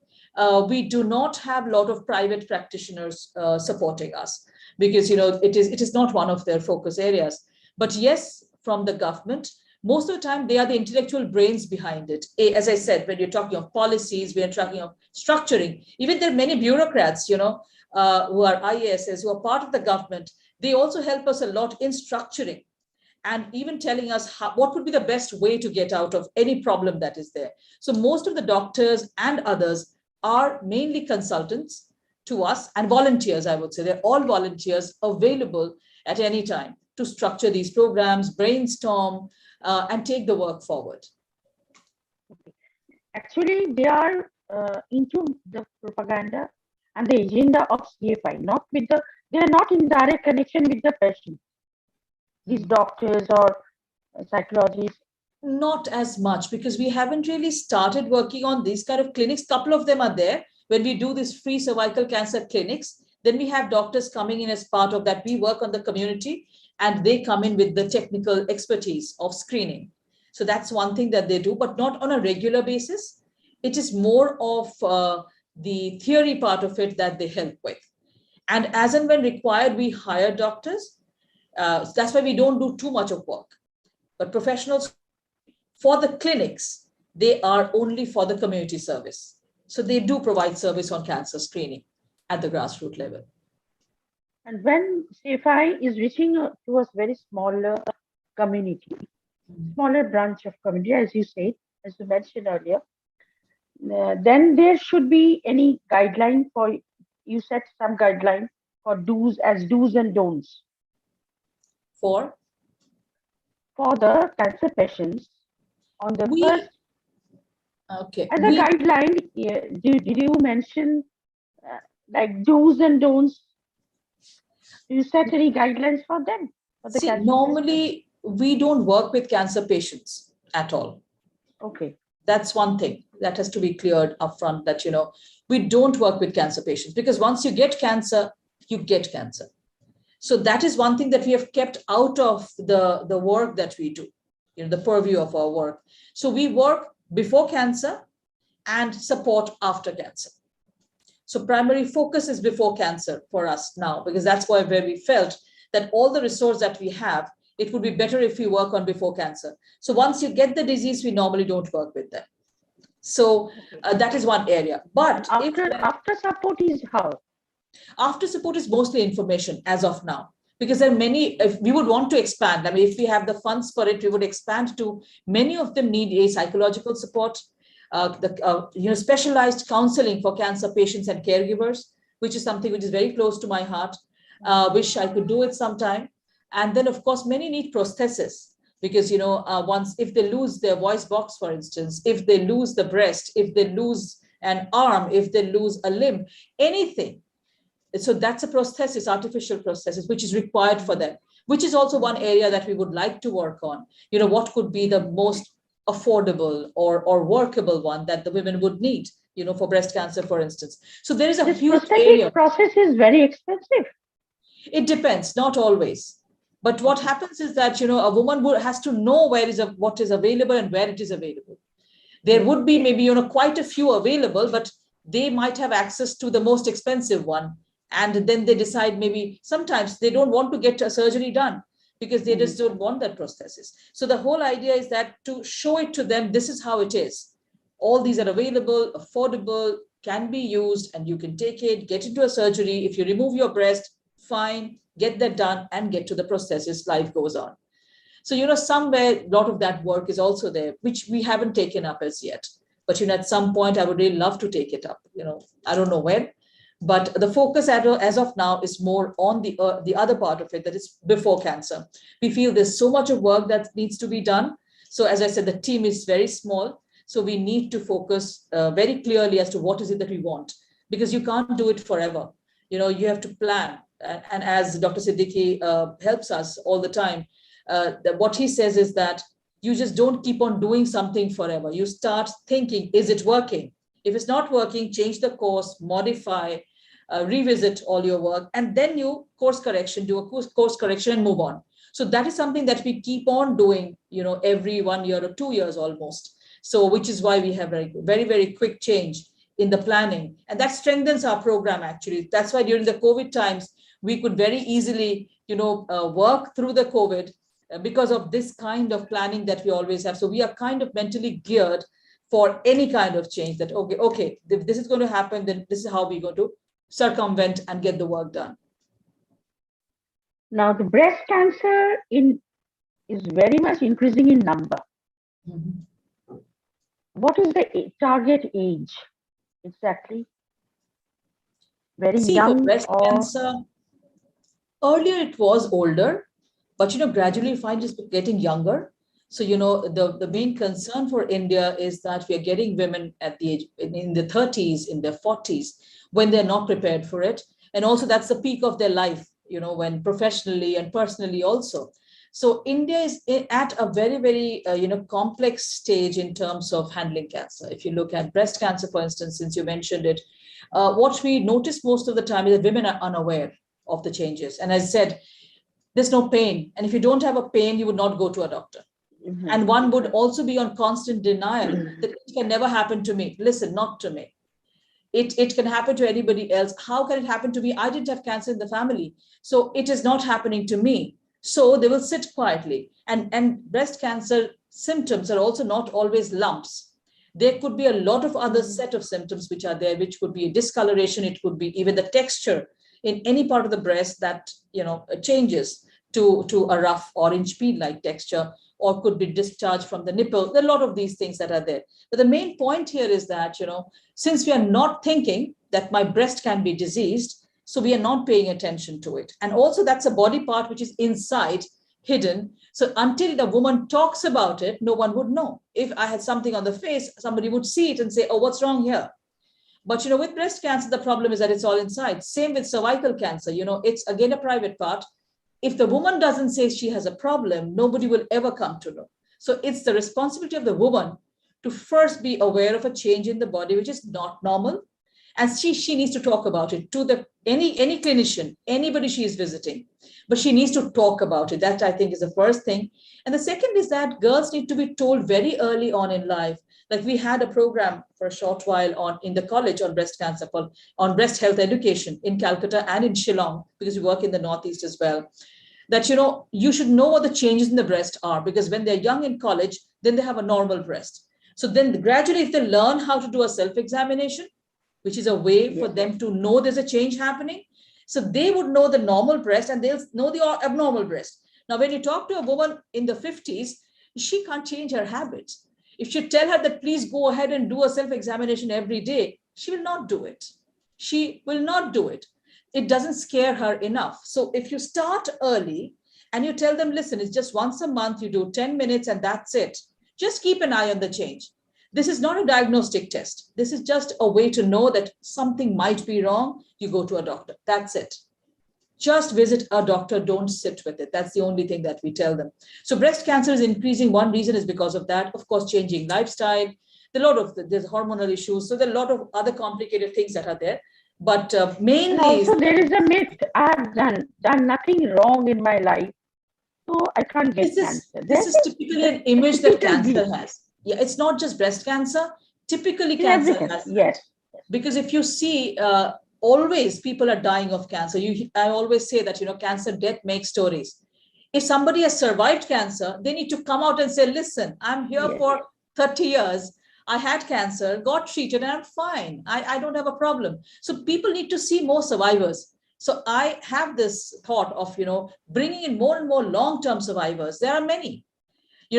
we do not have a lot of private practitioners supporting us, because it is not one of their focus areas. But yes, from the government, most of the time they are the intellectual brains behind it. As I said, when you're talking of policies, we are talking of structuring. Even there are many bureaucrats, who are IASs, who are part of the government. They also help us a lot in structuring and even telling us what would be the best way to get out of any problem that is there. So most of the doctors and others are mainly consultants to us and volunteers, I would say. They're all volunteers available at any time to structure these programs, brainstorm, and take the work forward. Actually, they are into the propaganda and the agenda of CFI, they are not in direct connection with the patient. These doctors or psychologists? Not as much, because we haven't really started working on these kind of clinics. Couple of them are there. When we do these free cervical cancer clinics, then we have doctors coming in as part of that. We work on the community and they come in with the technical expertise of screening. So that's one thing that they do, but not on a regular basis. It is more of the theory part of it that they help with. And as and when required, we hire doctors. That's why we don't do too much of work. But professionals for the clinics, they are only for the community service. So they do provide service on cancer screening at the grassroots level. And when CFI is reaching to a very smaller community, smaller branch of community, as you said, as you mentioned earlier, then there should be any guideline for, you set some guideline for do's and don'ts. For the cancer patients on the first. Okay. As a guideline, did you mention like do's and don'ts? Do you set any guidelines for them? See, normally we don't work with cancer patients at all. Okay. That's one thing that has to be cleared upfront, that, we don't work with cancer patients, because once you get cancer, you get cancer. So that is one thing that we have kept out of the work that we do, the purview of our work. So we work before cancer and support after cancer. So primary focus is before cancer for us now, because that's where we felt that all the resource that we have, it would be better if we work on before cancer. So once you get the disease, we normally don't work with them. So that is one area. But after support is how? After support is mostly information as of now, because there are many. If we would want to expand, I mean, if we have the funds for it, we would expand to many of them need a psychological support, specialized counseling for cancer patients and caregivers, which is something which is very close to my heart. Wish I could do it sometime. And then, of course, many need prosthesis, because, if they lose their voice box, for instance, if they lose the breast, if they lose an arm, if they lose a limb, anything, So that's a prosthesis, artificial prosthesis, which is required for them, which is also one area that we would like to work on. What could be the most affordable or workable one that the women would need, for breast cancer, for instance. So there is a This huge prosthetic area. process is very expensive. It depends, not always. But what happens is that, a woman has to know what is available and where it is available. There would be maybe, quite a few available, but they might have access to the most expensive one. And then they decide maybe sometimes they don't want to get a surgery done because they just don't want that prosthesis. So the whole idea is that to show it to them, this is how it is. All these are available, affordable, can be used, and you can take it, get into a surgery. If you remove your breast, fine, get that done and get to the prosthesis, life goes on. So, somewhere a lot of that work is also there, which we haven't taken up as yet. But, at some point, I would really love to take it up. I don't know when. But the focus as of now is more on the other part of it, that is before cancer. We feel there's so much of work that needs to be done. So as I said, the team is very small. So we need to focus very clearly as to what is it that we want, because you can't do it forever. You have to plan. And as Dr. Siddiqui helps us all the time, what he says is that you just don't keep on doing something forever. You start thinking, is it working? If it's not working, change the course, modify, revisit all your work, and then you do a course correction and move on. So that is something that we keep on doing, every 1 year or 2 years almost. So which is why we have a very, very quick change in the planning. And that strengthens our program, actually. That's why during the COVID times, we could very easily, work through the COVID because of this kind of planning that we always have. So we are kind of mentally geared for any kind of change, that, okay, if this is going to happen, then this is how we're going to circumvent and get the work done. Now, the breast cancer is very much increasing in number. What is the target age exactly? Very young? For breast cancer, earlier it was older, but gradually you find it's getting younger. So, the main concern for India is that we are getting women at the age in the 30s, in their 40s, when they're not prepared for it. And also that's the peak of their life, when professionally and personally also. So India is at a very, very, complex stage in terms of handling cancer. If you look at breast cancer, for instance, since you mentioned it, what we notice most of the time is that women are unaware of the changes. And as I said, there's no pain. And if you don't have a pain, you would not go to a doctor. And one would also be on constant denial that it can never happen to me. Listen, not to me. It can happen to anybody else. How can it happen to me? I didn't have cancer in the family. So it is not happening to me. So they will sit quietly. And breast cancer symptoms are also not always lumps. There could be a lot of other set of symptoms which are there, which could be a discoloration. It could be even the texture in any part of the breast that, changes to a rough orange peel-like texture, or could be discharged from the nipple. There are a lot of these things that are there. But the main point here is that, since we are not thinking that my breast can be diseased, so we are not paying attention to it. And also that's a body part which is inside, hidden. So until the woman talks about it, no one would know. If I had something on the face, somebody would see it and say, oh, what's wrong here? But, with breast cancer, the problem is that it's all inside. Same with cervical cancer. It's again a private part. If the woman doesn't say she has a problem, nobody will ever come to know. So it's the responsibility of the woman to first be aware of a change in the body, which is not normal. And she needs to talk about it to any clinician, anybody she is visiting. But she needs to talk about it. That, I think, is the first thing. And the second is that girls need to be told very early on in life. Like we had a program for a short while in the college on breast cancer, on breast health education in Calcutta and in Shillong, because we work in the Northeast as well. That, you should know what the changes in the breast are, because when they're young in college, then they have a normal breast. So then gradually, if they learn how to do a self-examination, which is a way for them to know there's a change happening, so they would know the normal breast and they'll know the abnormal breast. Now, when you talk to a woman in the 50s, she can't change her habits. If you tell her that please go ahead and do a self-examination every day, she will not do it. She will not do it. It doesn't scare her enough. So if you start early and you tell them, listen, it's just once a month, you do 10 minutes and that's it. Just keep an eye on the change. This is not a diagnostic test. This is just a way to know that something might be wrong. You go to a doctor. That's it. Just visit a doctor. Don't sit with it. That's the only thing that we tell them. So breast cancer is increasing. One reason is because of that. Of course, changing lifestyle. There's hormonal issues. So there are a lot of other complicated things that are there. But mainly, also there is a myth. I have done nothing wrong in my life, so I can't get cancer. This is typically an image that cancer has. Yeah, it's not just breast cancer. Typically, cancer has. Yes. Because if you see, always people are dying of cancer. I always say that, cancer death makes stories. If somebody has survived cancer, they need to come out and say, listen, I'm here for 30 years. I had cancer, got treated, and I'm fine. I don't have a problem. So people need to see more survivors. So I have this thought of, bringing in more and more long-term survivors. There are many.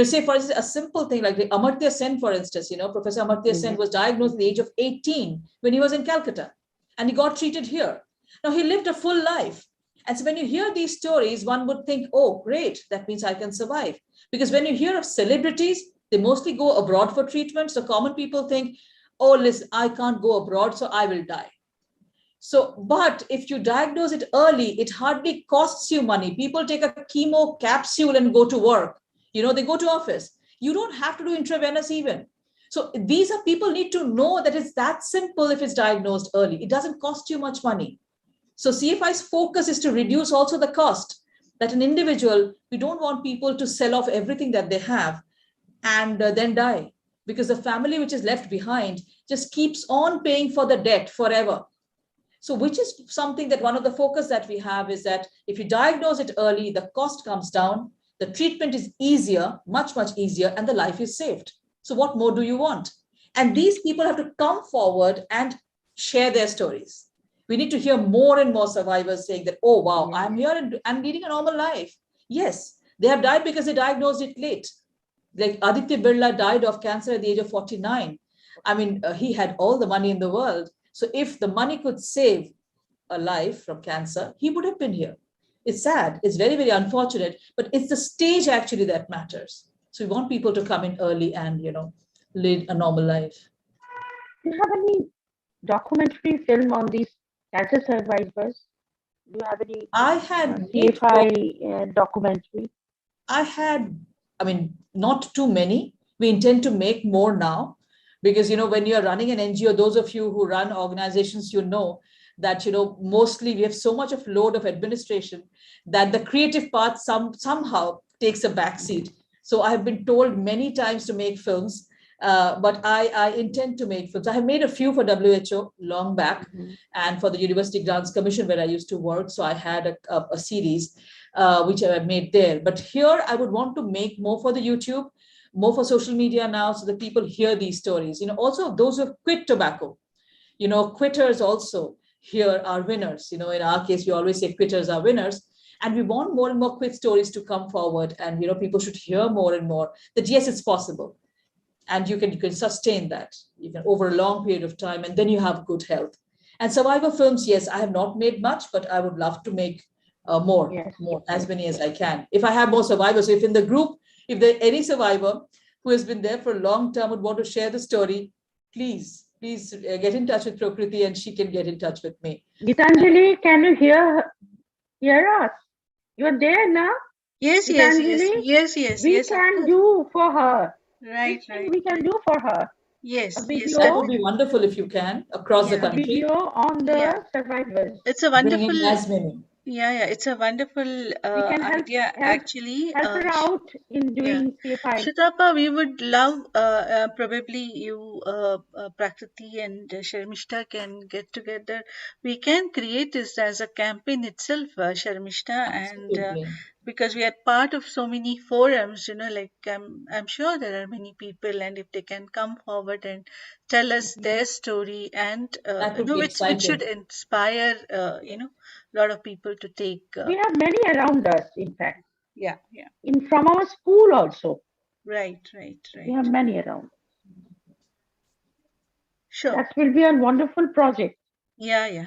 Say, for instance, a simple thing like the Amartya Sen, for instance, Professor Amartya Sen was diagnosed at the age of 18 when he was in Calcutta, and he got treated here. Now, he lived a full life. And so when you hear these stories, one would think, oh, great, that means I can survive. Because when you hear of celebrities, they mostly go abroad for treatment. So common people think, oh, listen, I can't go abroad, so I will die. So, but if you diagnose it early, it hardly costs you money. People take a chemo capsule and go to work. They go to office. You don't have to do intravenous even. So these are people need to know that it's that simple if it's diagnosed early. It doesn't cost you much money. So CFI's focus is to reduce also the cost. That an individual, we don't want people to sell off everything that they have and then die, because the family which is left behind just keeps on paying for the debt forever. So which is something that one of the focus that we have is that if you diagnose it early, the cost comes down, the treatment is easier, much, much easier, and the life is saved. So what more do you want? And these people have to come forward and share their stories. We need to hear more and more survivors saying that, oh, wow, I'm here and I'm leading a normal life. Yes, they have died because they diagnosed it late. Like Aditya Birla died of cancer at the age of 49. I mean, he had all the money in the world. So if the money could save a life from cancer, he would have been here. It's sad. It's very, very unfortunate, but it's the stage actually that matters. So we want people to come in early and, lead a normal life. Do you have any documentary film on these cancer survivors? Do you have any CFI documentary? Not too many. We intend to make more now because, when you're running an NGO, those of you who run organizations, that, mostly we have so much of load of administration that the creative part somehow takes a backseat. So I have been told many times to make films, but I intend to make films. I have made a few for WHO long back and for the University Grants Commission where I used to work. So I had a series which I have made there. But here I would want to make more for the YouTube, more for social media now so that people hear these stories. Also those who have quit tobacco, quitters also here are winners. In our case, we always say quitters are winners. And we want more and more quit stories to come forward. And, people should hear more and more that, yes, it's possible. And you can sustain that over a long period of time. And then you have good health. And survivor films, yes, I have not made much, but I would love to make more, as many as I can. If I have more survivors, if in the group, if there any survivor who has been there for a long time would want to share the story, please get in touch with Prakriti and she can get in touch with me. Gitanjali, can you hear us? You're there now? Yes. We can do for her. Right. We can do for her. Yes. That would be wonderful if you can across the country. Video on the survivors. It's a wonderful. Bring in as many. Yeah, it's a wonderful idea. Actually, help her out in doing CFI. Sutapa, we would love probably you, Prakriti and Sharmishta can get together. We can create this as a campaign itself, Sharmishta, and because we are part of so many forums, I'm sure there are many people, and if they can come forward and tell us their story, and which should inspire, a lot of people to take. We have many around us, in fact. Yeah. From our school also. Right. We have many around. Sure. That will be a wonderful project. Yeah.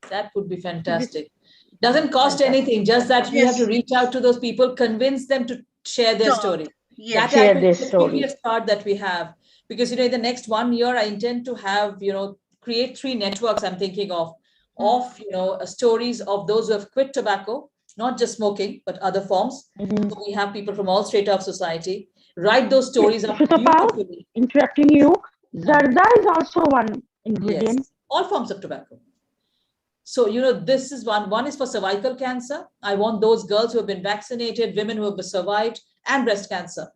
That would be fantastic. Doesn't cost anything, just that we have to reach out to those people, convince them to share their story. Share their story. The part that we have, because, in the next 1 year, I intend to have, create 3 networks I'm thinking of, stories of those who have quit tobacco, not just smoking, but other forms. So we have people from all strata of society write those stories up beautifully. Interrupting you, Zarda is also one ingredient. Yes, all forms of tobacco. So, this is one is for cervical cancer. I want those girls who have been vaccinated, women who have survived, and breast cancer,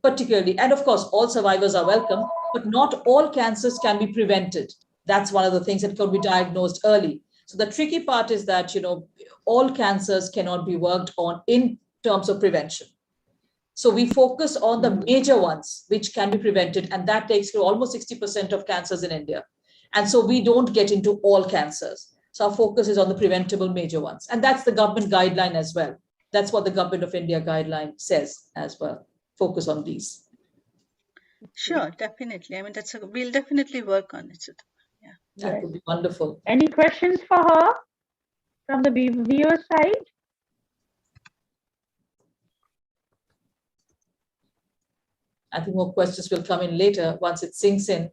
particularly. And of course, all survivors are welcome, but not all cancers can be prevented. That's one of the things that could be diagnosed early. So the tricky part is that, all cancers cannot be worked on in terms of prevention. So we focus on the major ones, which can be prevented. And that takes to almost 60% of cancers in India. And so we don't get into all cancers. So our focus is on the preventable major ones. And that's the government guideline as well. That's what the Government of India guideline says as well. Focus on these. Sure, definitely. I mean, we'll definitely work on it. Yeah, that would be wonderful. Any questions for her from the viewer side? I think more questions will come in later once it sinks in.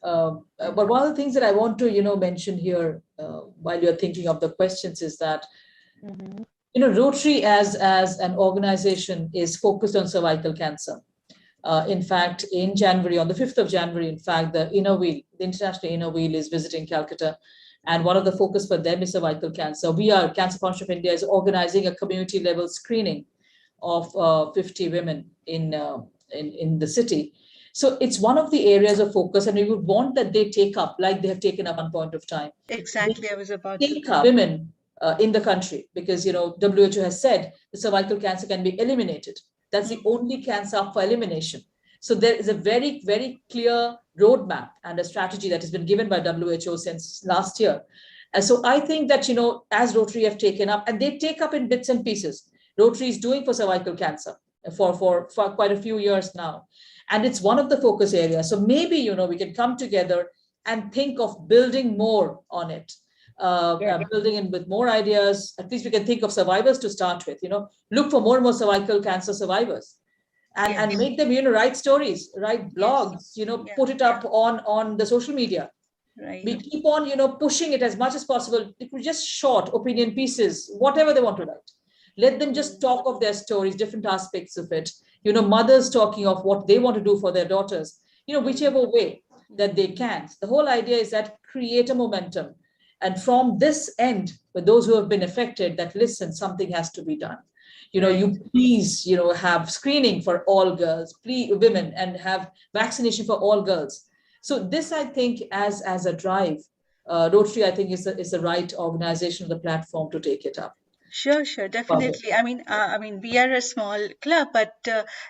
But one of the things that I want to, mention here while you're thinking of the questions is that, Rotary as an organization is focused on cervical cancer. In fact, in January, on the 5th of January, in fact, the International Inner Wheel is visiting Calcutta. And one of the focus for them is cervical cancer. Cancer Foundation of India is organizing a community level screening of 50 women in the city. So it's one of the areas of focus, and we would want that they take up, like they have taken up one point of time. Exactly, I was about to take up women in the country, because WHO has said the cervical cancer can be eliminated. That's the only cancer up for elimination. So there is a very, very clear roadmap and a strategy that has been given by WHO since last year. And so I think that, as Rotary have taken up, and they take up in bits and pieces, Rotary is doing for cervical cancer for quite a few years now. And it's one of the focus areas. So maybe, we can come together and think of building more on it, building in with more ideas. At least we can think of survivors to start with, look for more and more cervical cancer survivors and make them, write stories, write blogs, put it up on the social media. Right. We keep on, pushing it as much as possible. It could just short opinion pieces, whatever they want to write. Let them just talk of their stories, different aspects of it. Mothers talking of what they want to do for their daughters, whichever way that they can. The whole idea is that create a momentum. And from this end, with those who have been affected, that listen, something has to be done. You please, have screening for all girls, women, and have vaccination for all girls. So this, I think, as a drive, Rotary, I think, is the right organization, the platform to take it up. Sure, definitely. I mean, we are a small club, but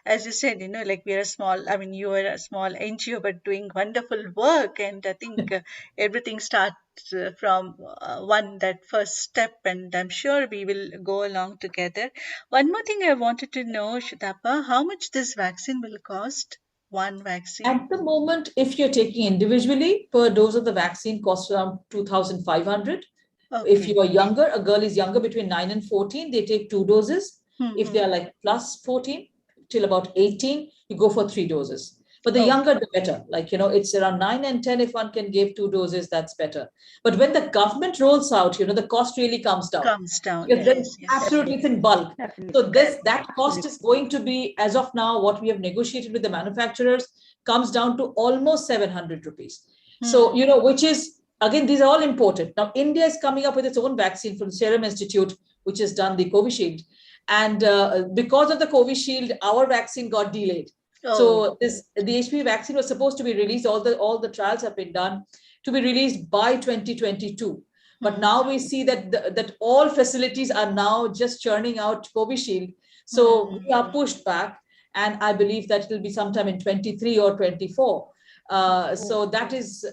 as you said, we are a small. I mean, you are a small NGO, but doing wonderful work, and I think everything starts from that first step, and I'm sure we will go along together. One more thing I wanted to know, Sutapa, how much this vaccine will cost? One vaccine? At the moment, if you're taking individually, per dose of the vaccine costs around 2,500. Okay. If you are younger, a girl is younger between 9 and 14, they take 2 doses. If they are like plus 14 till about 18, you go for 3 doses. But the younger, the better. It's around 9 and 10. If one can give 2 doses, that's better. But when the government rolls out, the cost really comes down. Yes. Absolutely, it's in bulk. So that cost is going to be, as of now, what we have negotiated with the manufacturers comes down to almost 700 rupees. So, which is, again, these are all imported. Now, India is coming up with its own vaccine from the Serum Institute, which has done the Covishield. And because of the Covishield, our vaccine got delayed. So the HPV vaccine was supposed to be released. All the trials have been done to be released by 2022. But now we see that all facilities are now just churning out Covishield. So we are pushed back. And I believe that it will be sometime in 23 or 24. So that is...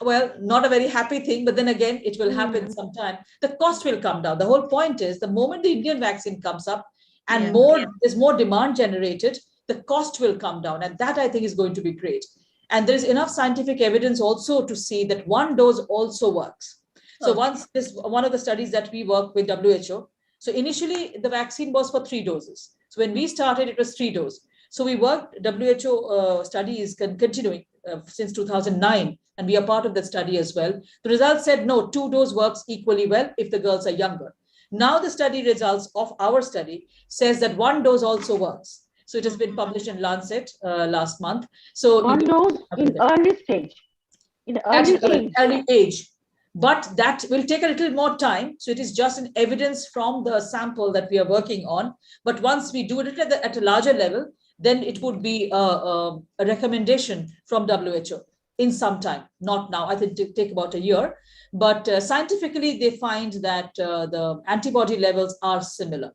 well, not a very happy thing, but then again, it will happen sometime. The cost will come down. The whole point is the moment the Indian vaccine comes up and there's more demand generated, the cost will come down. And that, I think, is going to be great. And there's enough scientific evidence also to see that 1 dose also works. So one of the studies that we work with WHO. So initially the vaccine was for 3 doses. So when we started, it was 3 doses. So we worked, WHO study is continuing since 2009, and we are part of that study as well. The results said, no, 2-dose works equally well if the girls are younger. Now the study results of our study says that 1 dose also works. So it has been published in Lancet last month. So 1 dose in early stage, in early age. But that will take a little more time. So it is just an evidence from the sample that we are working on. But once we do it at a larger level, then it would be a recommendation from WHO in some time, not now. I think it take about a year. But scientifically, they find that the antibody levels are similar.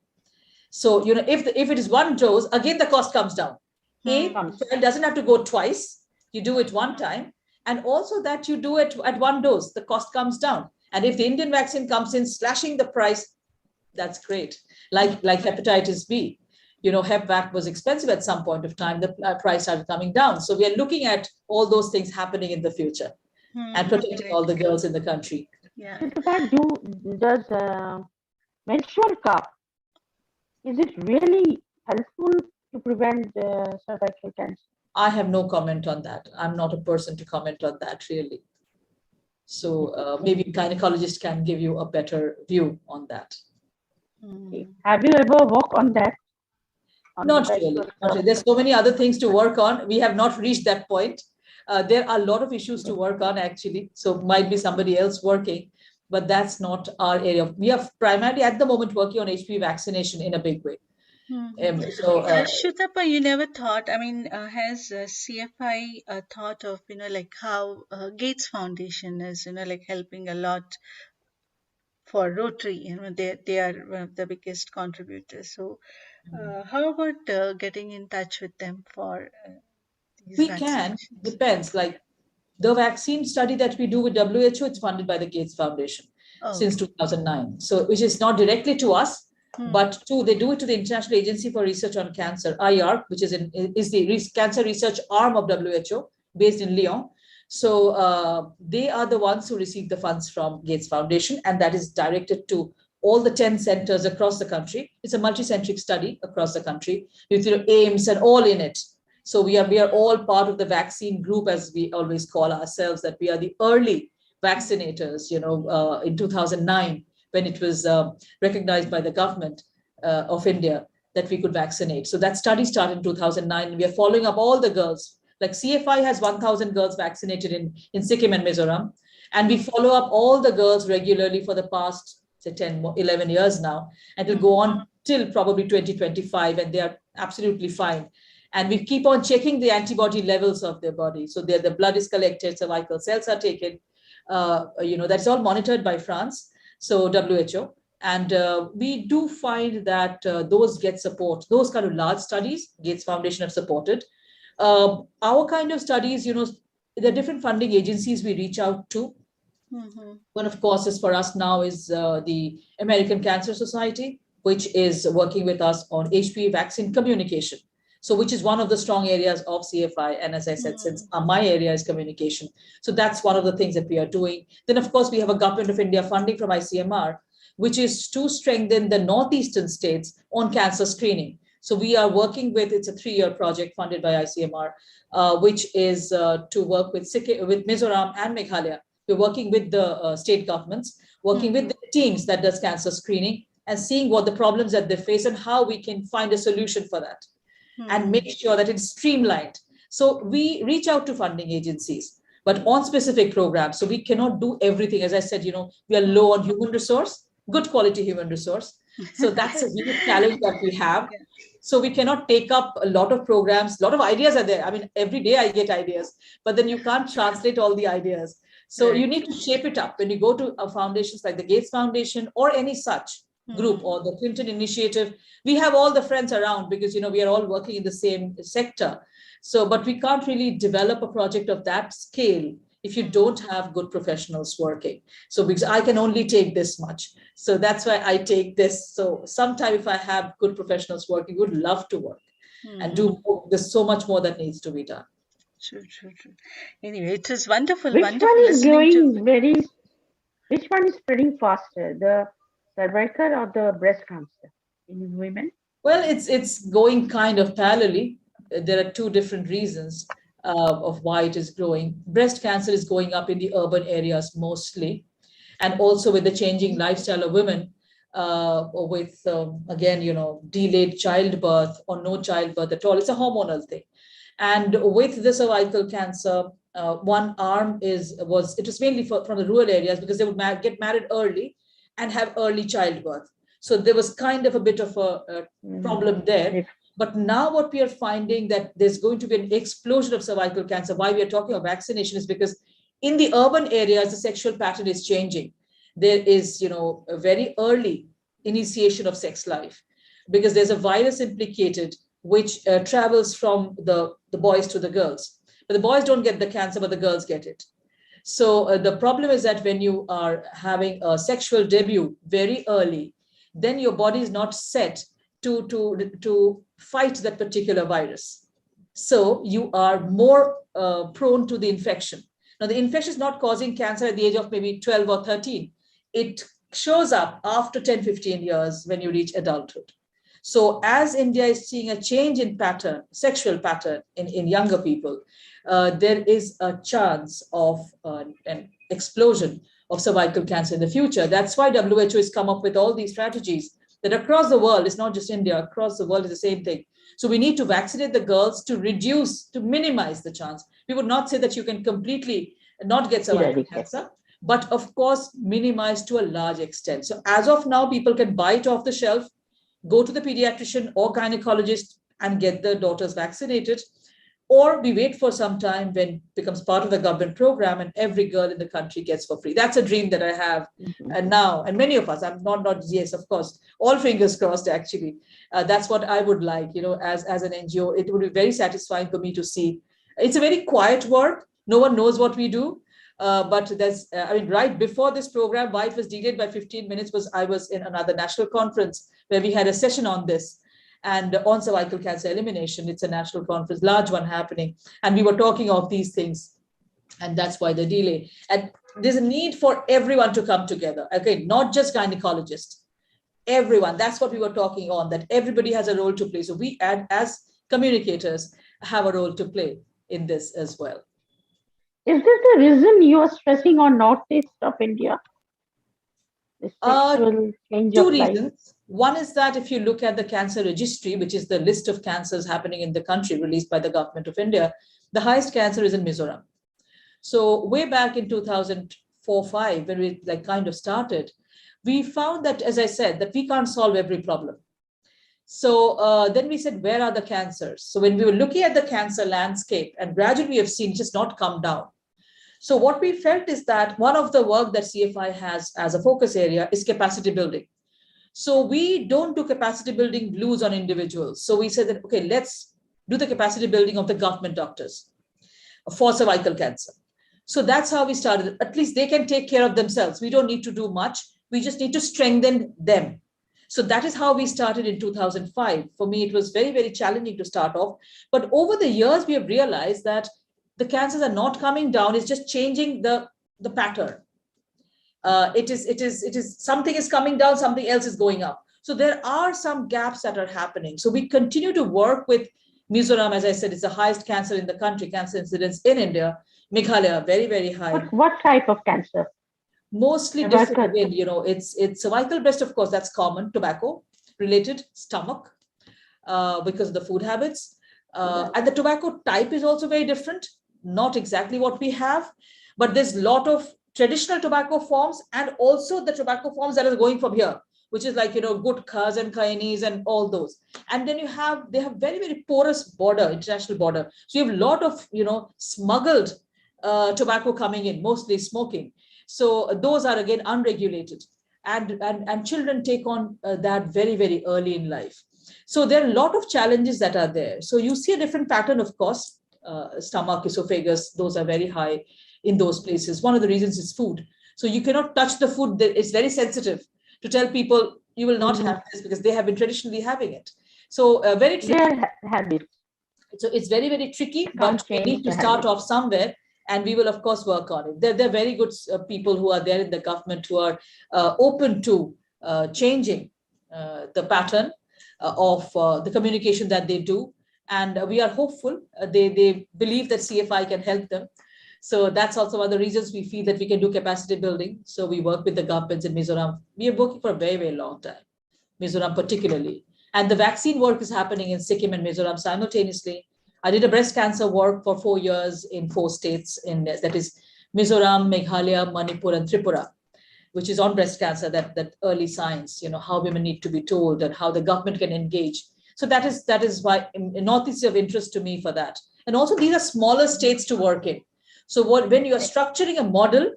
So, if it is 1 dose, again, the cost comes down. The child doesn't have to go twice. You do it 1 time. And also that you do it at 1 dose, the cost comes down. And if the Indian vaccine comes in slashing the price, that's great. Like hepatitis B. Hep vac was expensive at some point of time. The price started coming down. So we are looking at all those things happening in the future and protecting all the girls in the country. Yeah. Does menstrual cup, is it really helpful to prevent cervical cancer? I have no comment on that. I'm not a person to comment on that, really. So maybe gynecologist can give you a better view on that. Have you ever worked on that? Not really. There's so many other things to work on. We have not reached that point. There are a lot of issues to work on, actually. So might be somebody else working, but that's not our area. We are primarily at the moment working on HPV vaccination in a big way. Sutapa, you never thought, has CFI thought of, like how Gates Foundation is, like helping a lot for Rotary, they are one of the biggest contributors. So how about getting in touch with them for these We can, depends. Like the vaccine study that we do with WHO, it's funded by the Gates Foundation since 2009. So which is not directly to us, but they do it to the International Agency for Research on Cancer, IARC, which is the cancer research arm of WHO based in Lyon. So they are the ones who receive the funds from Gates Foundation, and that is directed to all the 10 centers across the country. It's a multi-centric study across the country with aims and all in it. So we are all part of the vaccine group, as we always call ourselves, that we are the early vaccinators, in 2009, when it was recognized by the government of India that we could vaccinate. So that study started in 2009, and we are following up all the girls. Like CFI has 1,000 girls vaccinated in Sikkim and Mizoram. And we follow up all the girls regularly for the past, say, 10, 11 years now. And it'll go on till probably 2025, and they are absolutely fine. And we keep on checking the antibody levels of their body. So the blood is collected, cervical cells are taken. That's all monitored by France, so WHO. And we do find that those get support. Those kind of large studies, Gates Foundation have supported. Our kind of studies, there are different funding agencies we reach out to. One, of course, is for us now is the American Cancer Society, which is working with us on HPV vaccine communication. So which is one of the strong areas of CFI. And as I said, since my area is communication. So that's one of the things that we are doing. Then, of course, we have a Government of India funding from ICMR, which is to strengthen the northeastern states on cancer screening. So we are working with, it's a 3-year project funded by ICMR, which is to work with Mizoram and Meghalaya. We're working with the state governments, working with the teams that does cancer screening and seeing what the problems that they face and how we can find a solution for that. And make sure that it's streamlined. So we reach out to funding agencies, but on specific programs. So we cannot do everything. As I said, we are low on human resource, good quality human resource. So that's a huge challenge that we have. So we cannot take up a lot of programs. A lot of ideas are there. I mean, every day I get ideas, but then you can't translate all the ideas. So you need to shape it up. When you go to foundations like the Gates Foundation or any such group or the Clinton Initiative, we have all the friends around because, we are all working in the same sector. So, but we can't really develop a project of that scale if you don't have good professionals working. So because I can only take this much. So that's why I take this. So sometime if I have good professionals working, would love to work and do more. There's so much more that needs to be done. True. Anyway, it is wonderful. Which wonderful one is listening going which one is spreading faster, the cervical or the breast cancer in women? Well, it's going kind of parallelly. there are two different reasons of why it is growing. Breast cancer is going up in the urban areas mostly, and also with the changing lifestyle of women, with again, delayed childbirth or no childbirth at all. It's a hormonal thing. And with the cervical cancer, one arm was mainly from the rural areas, because they would get married early and have early childbirth. So there was kind of a bit of a problem there. But now what we are finding, that there's going to be an explosion of cervical cancer. Why we are talking of vaccination is because in the urban areas, the sexual pattern is changing. There is, a very early initiation of sex life, because there's a virus implicated which travels from the boys to the girls. But the boys don't get the cancer, but the girls get it. So the problem is that when you are having a sexual debut very early, then your body is not set to fight that particular virus. So you are more prone to the infection. Now, the infection is not causing cancer at the age of maybe 12 or 13. It shows up after 10, 15 years when you reach adulthood. So as India is seeing a change in pattern, sexual pattern in younger people, there is a chance of an explosion of cervical cancer in the future. That's why WHO has come up with all these strategies that across the world, it's not just India, across the world is the same thing. So we need to vaccinate the girls to minimize the chance. We would not say that you can completely not get cervical cancer, but of course, minimize to a large extent. So as of now, people can buy it off the shelf, go to the pediatrician or gynecologist and get their daughters vaccinated, or we wait for some time when it becomes part of the government program and every girl in the country gets for free. That's a dream that I have now, and many of us, I'm not, yes, of course, all fingers crossed, actually. That's what I would like, as an NGO. It would be very satisfying for me to see. It's a very quiet work. No one knows what we do. But there's, right before this program, why it was delayed by 15 minutes was I was in another national conference where we had a session on this, and on cervical cancer elimination. It's a national conference, large one happening. And we were talking of these things, and that's why the delay. And there's a need for everyone to come together. Okay, not just gynecologists, everyone. That's what we were talking on, that everybody has a role to play. So we, as communicators, have a role to play in this as well. Is this the reason you are stressing on northeast of India? The sexual change of life? 2 reasons. One is that if you look at the cancer registry, which is the list of cancers happening in the country released by the government of India, the highest cancer is in Mizoram. So way back in 2004-05, when we kind of started, we found that, as I said, that we can't solve every problem. So then we said, where are the cancers? So when we were looking at the cancer landscape, and gradually we have seen just not come down. So what we felt is that one of the work that CFI has as a focus area is capacity building. So we don't do capacity building blues on individuals. So we said that, okay, let's do the capacity building of the government doctors for cervical cancer. So that's how we started. At least they can take care of themselves. We don't need to do much. We just need to strengthen them. So that is how we started in 2005. For me, it was very, very challenging to start off. But over the years, we have realized that the cancers are not coming down. It's just changing the pattern. It is something is coming down, something else is going up. So there are some gaps that are happening. So we continue to work with Mizoram. As I said, it's the highest cancer in the country, cancer incidence in India. Meghalaya, very, very high. What type of cancer? Mostly different. Again, it's cervical breast, of course, that's common, tobacco related, stomach, because of the food habits. And the tobacco type is also very different, not exactly what we have, but there's a lot of traditional tobacco forms and also the tobacco forms that are going from here, which is like, gutkhas and kainis and all those. And then they have very, very porous border, international border. So you have a lot of, smuggled tobacco coming in, mostly smoking. So those are again unregulated, and children take on that very, very early in life. So there are a lot of challenges that are there. So you see a different pattern, of course, stomach, esophagus, those are very high in those places. One of the reasons is food. So you cannot touch the food. It's very sensitive to tell people you will not have this because they have been traditionally having it. So very tricky. So it's very, very tricky, but we need to start off somewhere. And we will, of course, work on it. There are very good people who are there in the government who are open to changing the pattern of the communication that they do. And we are hopeful. They believe that CFI can help them. So that's also one of the reasons we feel that we can do capacity building. So we work with the governments in Mizoram. We are working for a very, very long time, Mizoram particularly. And the vaccine work is happening in Sikkim and Mizoram simultaneously. I did a breast cancer work for 4 years in 4 states, that is Mizoram, Meghalaya, Manipur, and Tripura, which is on breast cancer, that early signs, how women need to be told and how the government can engage. So that is why Northeast is of interest to me for that. And also these are smaller states to work in. So when you are structuring a model,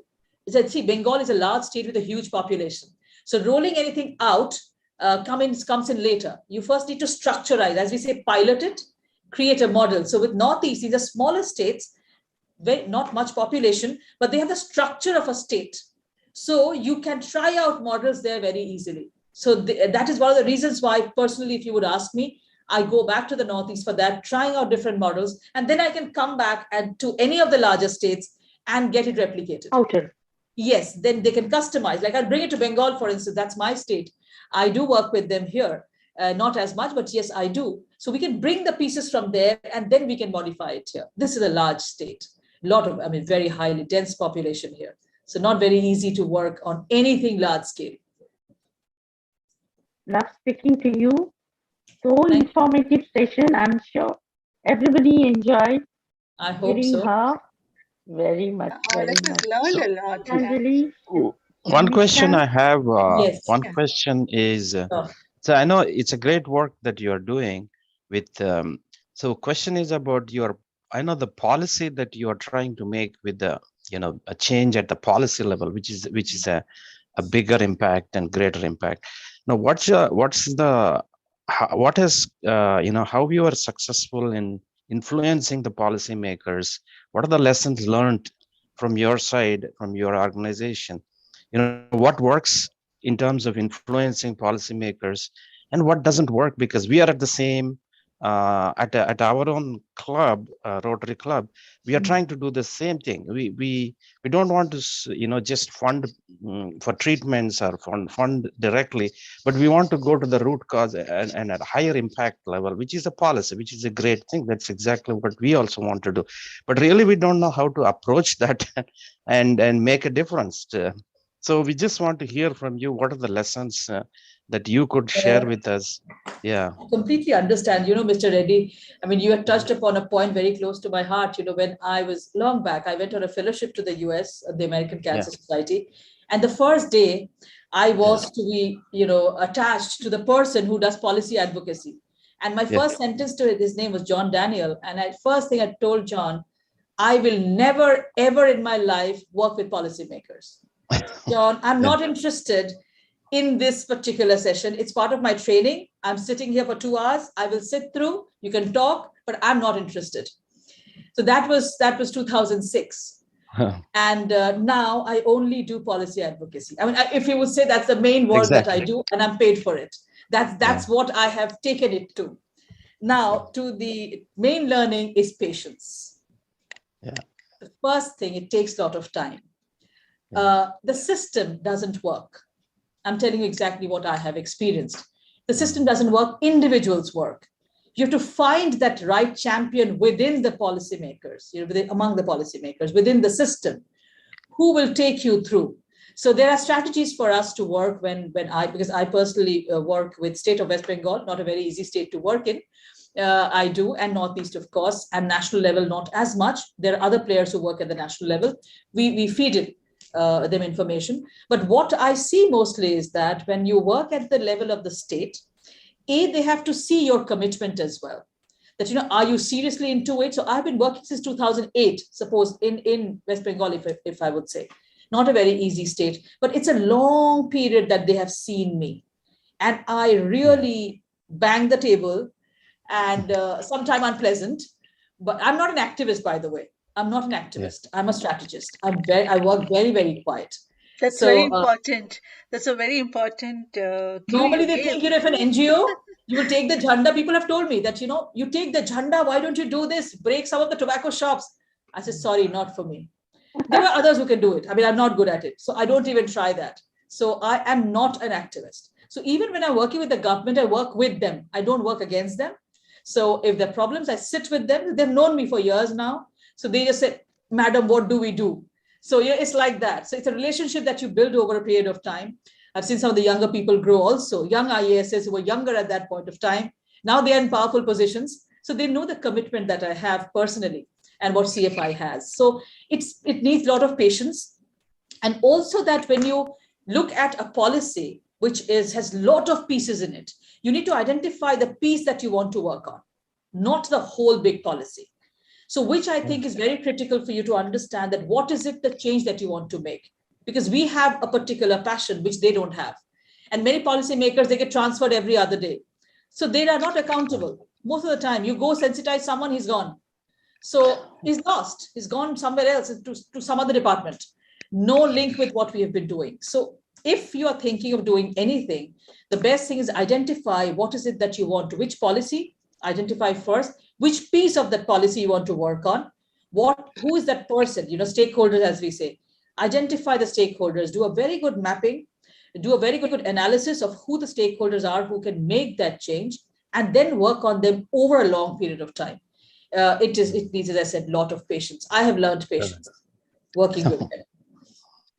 see, Bengal is a large state with a huge population. So rolling anything out comes in later. You first need to structurize, as we say, pilot it, create a model. So with Northeast, these are smaller states, not much population, but they have the structure of a state. So you can try out models there very easily. So that is one of the reasons why, personally, if you would ask me, I go back to the Northeast for that, trying out different models, and then I can come back and to any of the larger states and get it replicated. Okay. Yes, then they can customize. Like I'll bring it to Bengal, for instance, that's my state. I do work with them here, not as much, but yes, I do. So we can bring the pieces from there and then we can modify it here. This is a large state, very highly dense population here. So not very easy to work on anything large scale. Love speaking to you. So informative session. I'm sure everybody enjoyed. I hope hearing so. her very much. Very Let us much. learn a lot. Anjali, One question I have, Yes. one question is, so I know it's a great work that you're doing with, so question is about I know the policy that you are trying to make with the, a change at the policy level, which is a bigger impact and greater impact. Now, how you are successful in influencing the policymakers? What are the lessons learned from your side, from your organization? What works in terms of influencing policymakers and what doesn't work? Because we are at the same, at our own club, Rotary Club, we are trying to do the same thing. We don't want to, just fund for treatments or fund directly, but we want to go to the root cause and at a higher impact level, which is a policy, which is a great thing. That's exactly what we also want to do. But really, we don't know how to approach that and make a difference. So we just want to hear from you. What are the lessons that you could share with us? Yeah. I completely understand, Mr. Reddy. You had touched upon a point very close to my heart. When I was long back, I went on a fellowship to the US, the American Cancer Society. And the first day I was to be, attached to the person who does policy advocacy. And my first sentence to his name was John Daniel. And first thing I told John, I will never, ever in my life work with policymakers. John, I'm not interested in this particular session. It's part of my training. I'm sitting here for 2 hours. I will sit through. You can talk, but I'm not interested. So that was 2006. And now I only do policy advocacy. If you would say that's the main work that I do, and I'm paid for it. That's what I have taken it to. Now, to the main learning is patience. The first thing, it takes a lot of time. The system doesn't work. I'm telling you exactly what I have experienced. The system doesn't work, individuals work. You have to find that right champion within the policymakers, among the policymakers, within the system, who will take you through. So there are strategies for us to work because I personally work with state of West Bengal, not a very easy state to work in. I do, and Northeast, of course, and national level, not as much. There are other players who work at the national level. We feed it. Them information. But what I see mostly is that when you work at the level of the state, they have to see your commitment as well. That, are you seriously into it? So I've been working since 2008, suppose in West Bengal, if I would say. Not a very easy state, but it's a long period that they have seen me. And I really bang the table and sometimes unpleasant, but I'm not an activist, by the way. I'm not an activist. I'm a strategist. I work very, very quiet. That's very important. That's a very important. Normally they think, if an NGO, you will take the jhanda. People have told me that, you take the jhanda. Why don't you do this? Break some of the tobacco shops. I said, sorry, not for me. There are others who can do it. I'm not good at it. So I don't even try that. So I am not an activist. So even when I'm working with the government, I work with them. I don't work against them. So if there are problems, I sit with them. They've known me for years now. So they just say, madam, what do we do? So yeah, it's like that. So it's a relationship that you build over a period of time. I've seen some of the younger people grow also, young IASs who were younger at that point of time. Now they are in powerful positions. So they know the commitment that I have personally and what CFI has. So it needs a lot of patience. And also that when you look at a policy, which has a lot of pieces in it, you need to identify the piece that you want to work on, not the whole big policy. So which I think is very critical for you to understand that what is it the change that you want to make? Because we have a particular passion, which they don't have. And many policymakers, they get transferred every other day. So they are not accountable. Most of the time, you go sensitize someone, he's gone. So he's lost. He's gone somewhere else to some other department. No link with what we have been doing. So if you are thinking of doing anything, the best thing is identify what is it that you want to, which policy, identify first, which piece of that policy you want to work on, who is that person, stakeholders, as we say. Identify the stakeholders, do a very good mapping, do a very good analysis of who the stakeholders are, who can make that change, and then work on them over a long period of time. It needs, as I said, a lot of patience. I have learned patience working with them.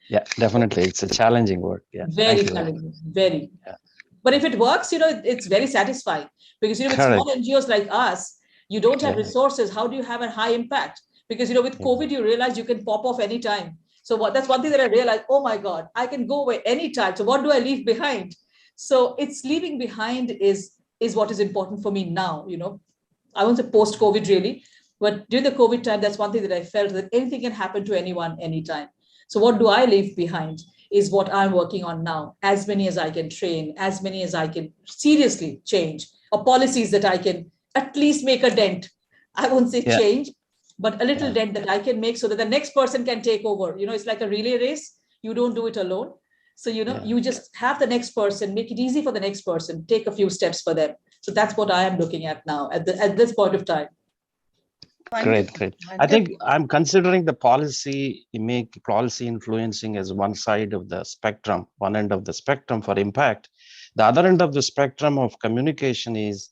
Yeah, definitely. It's a challenging work. Yeah. Very challenging, very. Yeah. But if it works, it's very satisfying because, with small NGOs like us, you don't have resources. How do you have a high impact? Because, with COVID, you realize you can pop off anytime. So that's one thing that I realized, oh my God, I can go away anytime. So what do I leave behind? So it's leaving behind is what is important for me now, I won't say post-COVID really, but during the COVID time, that's one thing that I felt that anything can happen to anyone, anytime. So what do I leave behind is what I'm working on now. As many as I can train, as many as I can seriously change, or policies that I can at least make a dent. I won't say change, but a little dent that I can make so that the next person can take over. It's like a relay race. You don't do it alone. So, you just have the next person, make it easy for the next person, take a few steps for them. So that's what I am looking at now at this point of time. Great. I think I'm considering the policy influencing as one side of the spectrum, one end of the spectrum for impact. The other end of the spectrum of communication is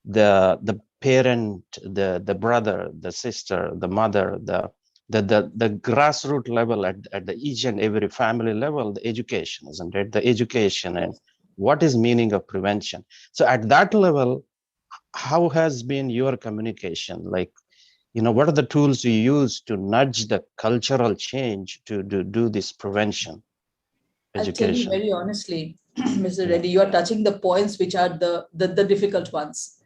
the parent, the brother, the sister, the mother, the grassroots level at the each and every family level, the education, isn't it? The education and what is meaning of prevention. So at that level, how has been your communication? Like, what are the tools you use to nudge the cultural change to do this prevention education? I'll tell you very honestly, Mr. Reddy, you are touching the points which are the difficult ones.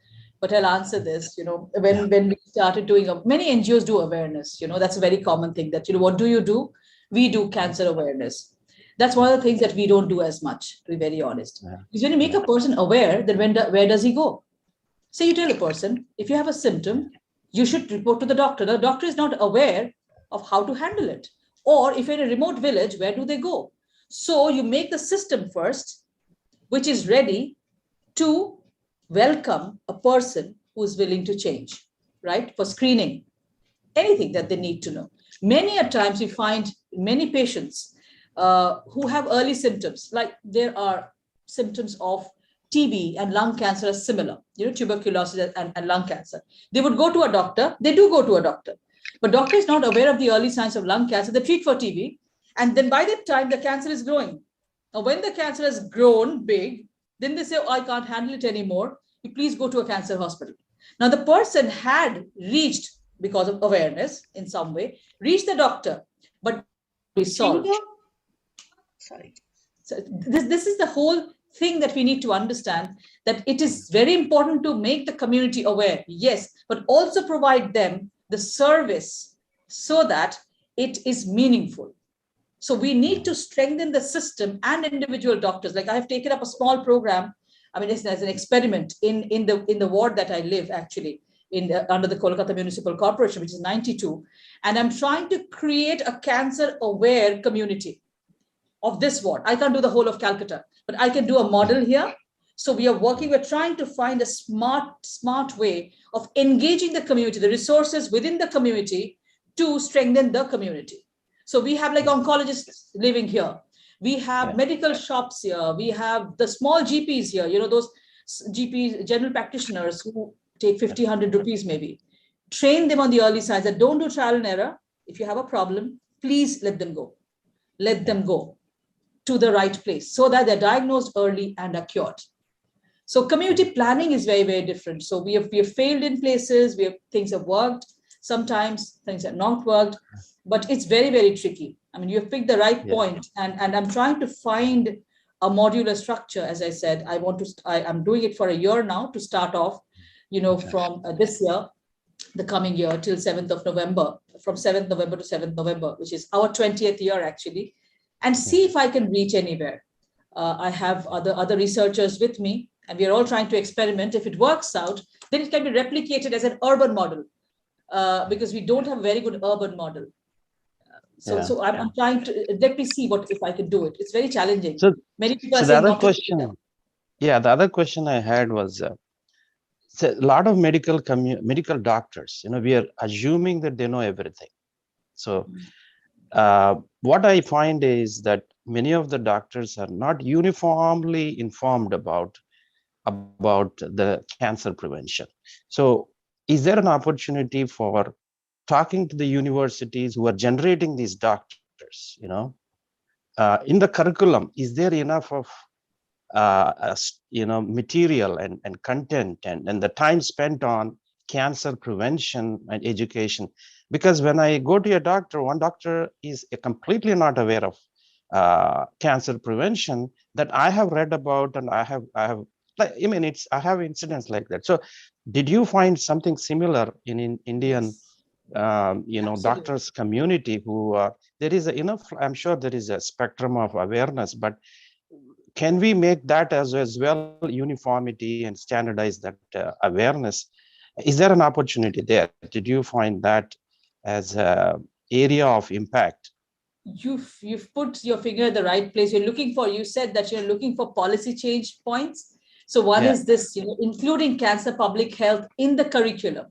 But I'll answer this, when we started doing, many NGOs do awareness, that's a very common thing that, what do you do? We do cancer awareness. That's one of the things that we don't do as much, to be very honest. Because when you make a person aware, then where does he go? Say you tell a person, if you have a symptom, you should report to the doctor. The doctor is not aware of how to handle it. Or if you're in a remote village, where do they go? So you make the system first, which is ready to welcome a person who is willing to change, right? For screening, anything that they need to know. Many a times we find many patients who have early symptoms, like there are symptoms of TB and lung cancer are similar, tuberculosis and lung cancer. They would go to a doctor. They do go to a doctor, but doctor is not aware of the early signs of lung cancer. They treat for TB. And then by that time, the cancer is growing. Now, when the cancer has grown big, then they say, oh, I can't handle it anymore. You please go to a cancer hospital. Now, the person had reached, because of awareness in some way, reached the doctor, but we solved. Sorry. So this is the whole thing that we need to understand, that it is very important to make the community aware, yes, but also provide them the service so that it is meaningful. So we need to strengthen the system and individual doctors. Like I have taken up a small program, it's as an experiment in the ward that I live, actually, under the Kolkata Municipal Corporation, which is 92. And I'm trying to create a cancer-aware community of this ward. I can't do the whole of Calcutta, but I can do a model here. So we're trying to find a smart way of engaging the community, the resources within the community to strengthen the community. So we have like oncologists living here. We have medical shops here. We have the small GPs here, those GPs, general practitioners who take 50, 100 rupees maybe. Train them on the early signs that don't do trial and error. If you have a problem, please let them go. Let them go to the right place so that they're diagnosed early and are cured. So community planning is very, very different. So we have failed in places, things have worked, sometimes things have not worked, but it's very, very tricky. I mean, you've picked the right point, and I'm trying to find a modular structure. As I said, I'm doing it for a year now to start off, from this year, the coming year till 7th of November, from 7th November to 7th November, which is our 20th year actually, and see if I can reach anywhere. I have other researchers with me, and we are all trying to experiment. If it works out, then it can be replicated as an urban model, because we don't have a very good urban model. So I'm trying to, let me see if I can do it. It's very challenging. So, many people so are the saying other not question, to the other question I had was, so a lot of medical doctors, we are assuming that they know everything. So what I find is that many of the doctors are not uniformly informed about the cancer prevention. So is there an opportunity for talking to the universities who are generating these doctors, in the curriculum, is there enough of material and content and the time spent on cancer prevention and education? Because when I go to a doctor, one doctor is completely not aware of cancer prevention that I have read about, and I have I have incidents like that. So did you find something similar in Indian doctors community who there is enough? I'm sure there is a spectrum of awareness, but can we make that as well uniformity and standardize that awareness? Is there an opportunity there? Did you find that as an area of impact? You've put your finger at the right place. You said that you're looking for policy change points. So one is this, including cancer public health in the curriculum.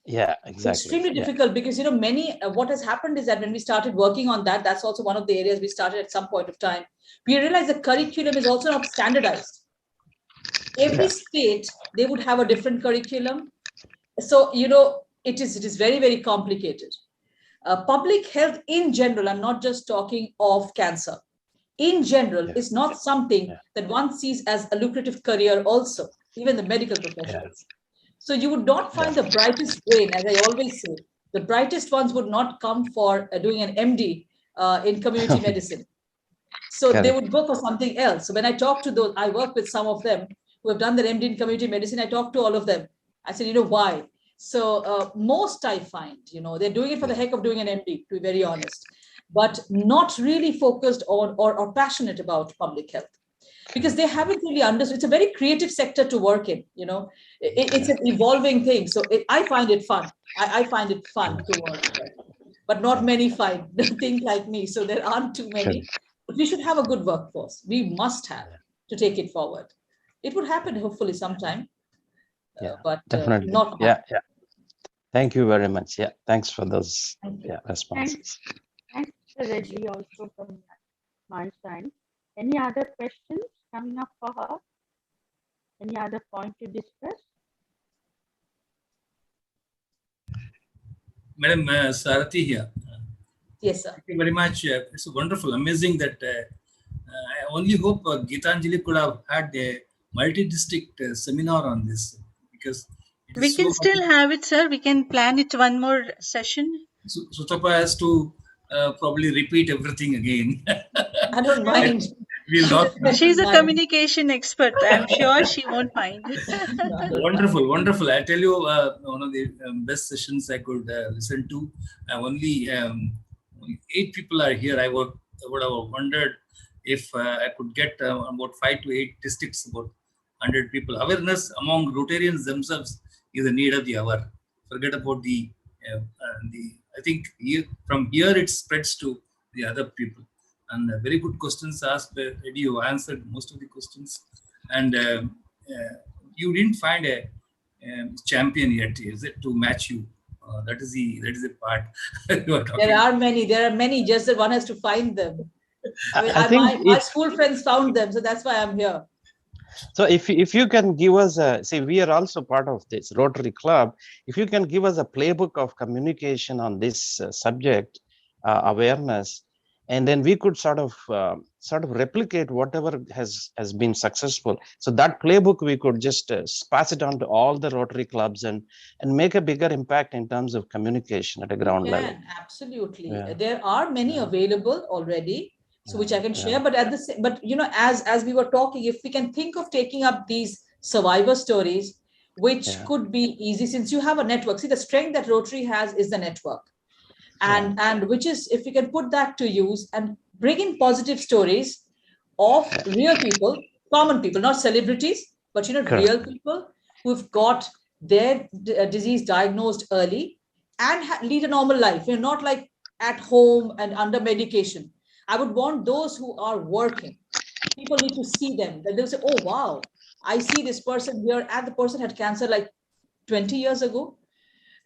Yeah, exactly. Extremely difficult because, what has happened is that when we started working on that, that's also one of the areas we started at some point of time. We realized the curriculum is also not standardized. Every state, they would have a different curriculum. So, it is very, very complicated. Public health in general, I'm not just talking of cancer, in general, is not something that one sees as a lucrative career also, even the medical professionals. So you would not find the brightest brain, as I always say. The brightest ones would not come for doing an MD in community medicine. So they would go for something else. So when I talk to those, I work with some of them who have done their MD in community medicine. I talk to all of them. I said, why? So most I find, they're doing it for the heck of doing an MD, to be very honest, but not really focused on or passionate about public health. Because they haven't really understood. It's a very creative sector to work in, it's an evolving thing. So I find it fun. I find it fun to work, but not many find think like me. So there aren't too many, but we should have a good workforce. We must have to take it forward. It would happen hopefully sometime, but definitely. not now. Yeah. Thank you very much. Yeah, thanks for those responses. Thanks, Mr. Reddy, also from my side. Any other questions coming up for her? Any other point to discuss? Madam Sarathi here. Yes, sir. Thank you very much. It's wonderful, amazing that I only hope Geetanjali could have had a multi-district seminar on this, because we can still have it, sir. We can plan it one more session. Sutapa has to probably repeat everything again. I don't mind. We'll not. She's a communication expert. I'm sure she won't mind. Wonderful. I tell you, one of the best sessions I could listen to. Only 8 people are here. I would have wondered if I could get about 5 to 8 districts, about 100 people. Awareness among Rotarians themselves is the need of the hour. Forget about the I think from here it spreads to the other people. And very good questions asked. Eddie, you answered most of the questions, and you didn't find a champion yet, is it, to match you? That is the part you are talking. There are many. Just that one has to find them. I mean, my school friends found them, so that's why I'm here. So if you can give us see, we are also part of this Rotary Club. If you can give us a playbook of communication on this subject, awareness, and then we could sort of replicate whatever has been successful. So that playbook we could just pass it on to all the Rotary clubs and make a bigger impact in terms of communication at a ground level. Absolutely. Yeah. There are many available already, so which I can share. But at the but you know, as we were talking, if we can think of taking up these survivor stories, which could be easy since you have a network. See, the strength that Rotary has is the network. And which is, if we can put that to use and bring in positive stories of real people, common people, not celebrities, but you know, real people who've got their disease diagnosed early and lead a normal life. You know, not like at home and under medication. I would want those who are working. People need to see them. That they'll say, "Oh wow, I see this person here, and the person had cancer like 20 years ago."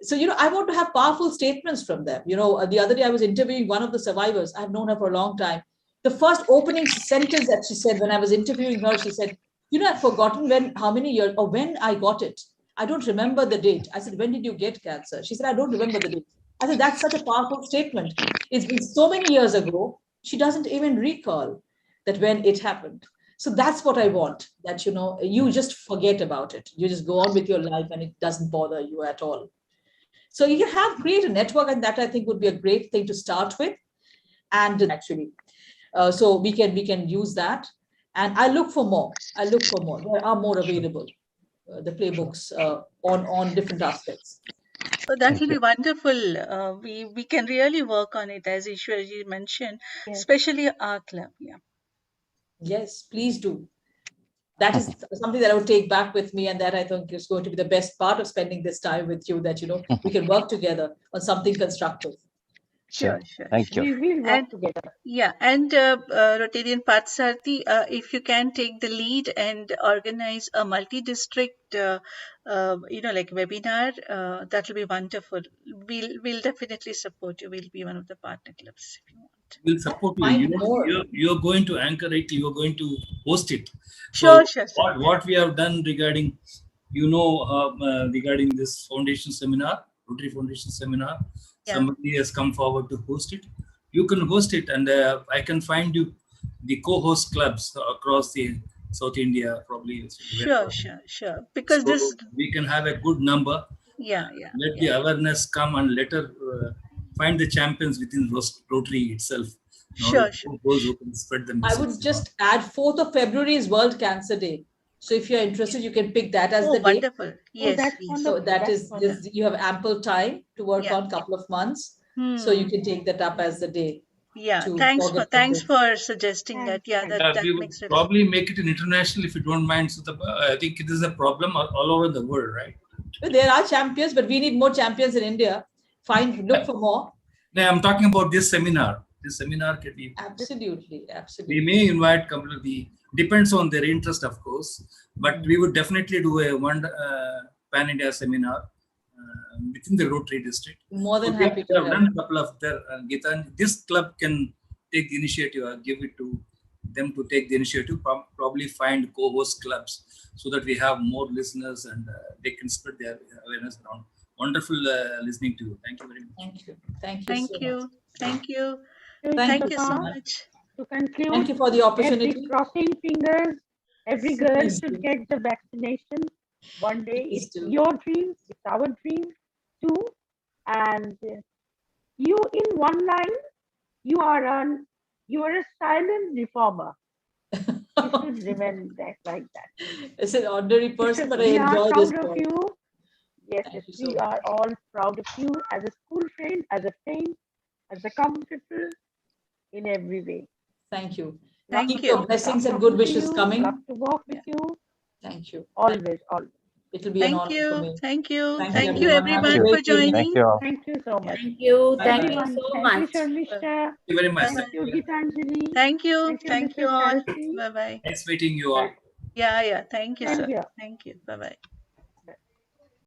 So, you know, I want to have powerful statements from them. You know, the other day I was interviewing one of the survivors. I've known her for a long time. The first opening sentence that she said when I was interviewing her, she said, "You know, I've forgotten how many years or when I got it. I don't remember the date." I said, "When did you get cancer?" She said, "I don't remember the date." I said, "That's such a powerful statement. It's been so many years ago. She doesn't even recall that when it happened." So that's what I want, that, you know, you just forget about it. You just go on with your life and it doesn't bother you at all. So you can create a network, and that I think would be a great thing to start with. And actually, so we can use that. And I look for more. There are more available, the playbooks on different aspects. So that will be wonderful. We can really work on it, as Ishwarji mentioned, especially our club. Yeah. Yes, please do. That is something that I would take back with me, and that I think is going to be the best part of spending this time with you, that, you know, we can work together on something constructive. Sure. Thank you. We will work together. Yeah, and Rotarian Parthasarathy, if you can take the lead and organize a multi-district, you know, like webinar, that will be wonderful. We'll definitely support you. We'll be one of the partner clubs if you want. We'll support you. You're going to anchor it. You're going to host it. Sure. What we have done regarding, you know, regarding this foundation seminar, Rotary Foundation seminar, somebody has come forward to host it. You can host it, and I can find you the co-host clubs across the South India, probably. Sure. Because so we can have a good number. Let the awareness come, and let her find the champions within Rotary itself. Sure. Those who can spread the message. I would just add 4th of February is World Cancer Day. So if you're interested, you can pick that as the date. Wonderful. Yes. So that is, you have ample time to work on a couple of months. So you can take that up as the day. Yeah, thanks for suggesting that. Yeah, that we makes would probably make it an international, if you don't mind, Sutapa. I think it is a problem all over the world, right? There are champions, but we need more champions in India. Look for more. No, I'm talking about this seminar. This seminar can be absolutely. We may invite completely, depends on their interest, of course, but we would definitely do a one pan-India seminar within the Rotary district. More than happy to have done a couple of their Gita. This club can take the initiative, give it to them to take the initiative, probably find co-host clubs so that we have more listeners and they can spread their awareness around. Wonderful listening to you. Thank you very much. Thank you. Thank you. Thank so you. much. Thank you. Thank you so much. To conclude, thank you for the opportunity. Every crossing fingers, every girl should get the vaccination. One day, it's your dream, it's our dream too. And you, in one line, you are a silent reformer. You should remember that like that. It's an ordinary person, but I enjoy this. We are proud of you. Yes, we are all proud of you as a school friend, as a friend, as a competitor, in every way. Thank you. Thank Keep you. your blessings and good wishes coming. Love to walk with you. Thank you. Always. It will be an honor for me. Thank you. Thank you everyone for joining. Thank you so much. Thank you. Bye. Thank you so much. Thank you, Thank you very much. Thank you, Gitanjali. Thank you. Thank you all. Saraswati. Bye-bye. Nice meeting you all. Yeah. Thank you, sir. you. Thank you. Bye-bye.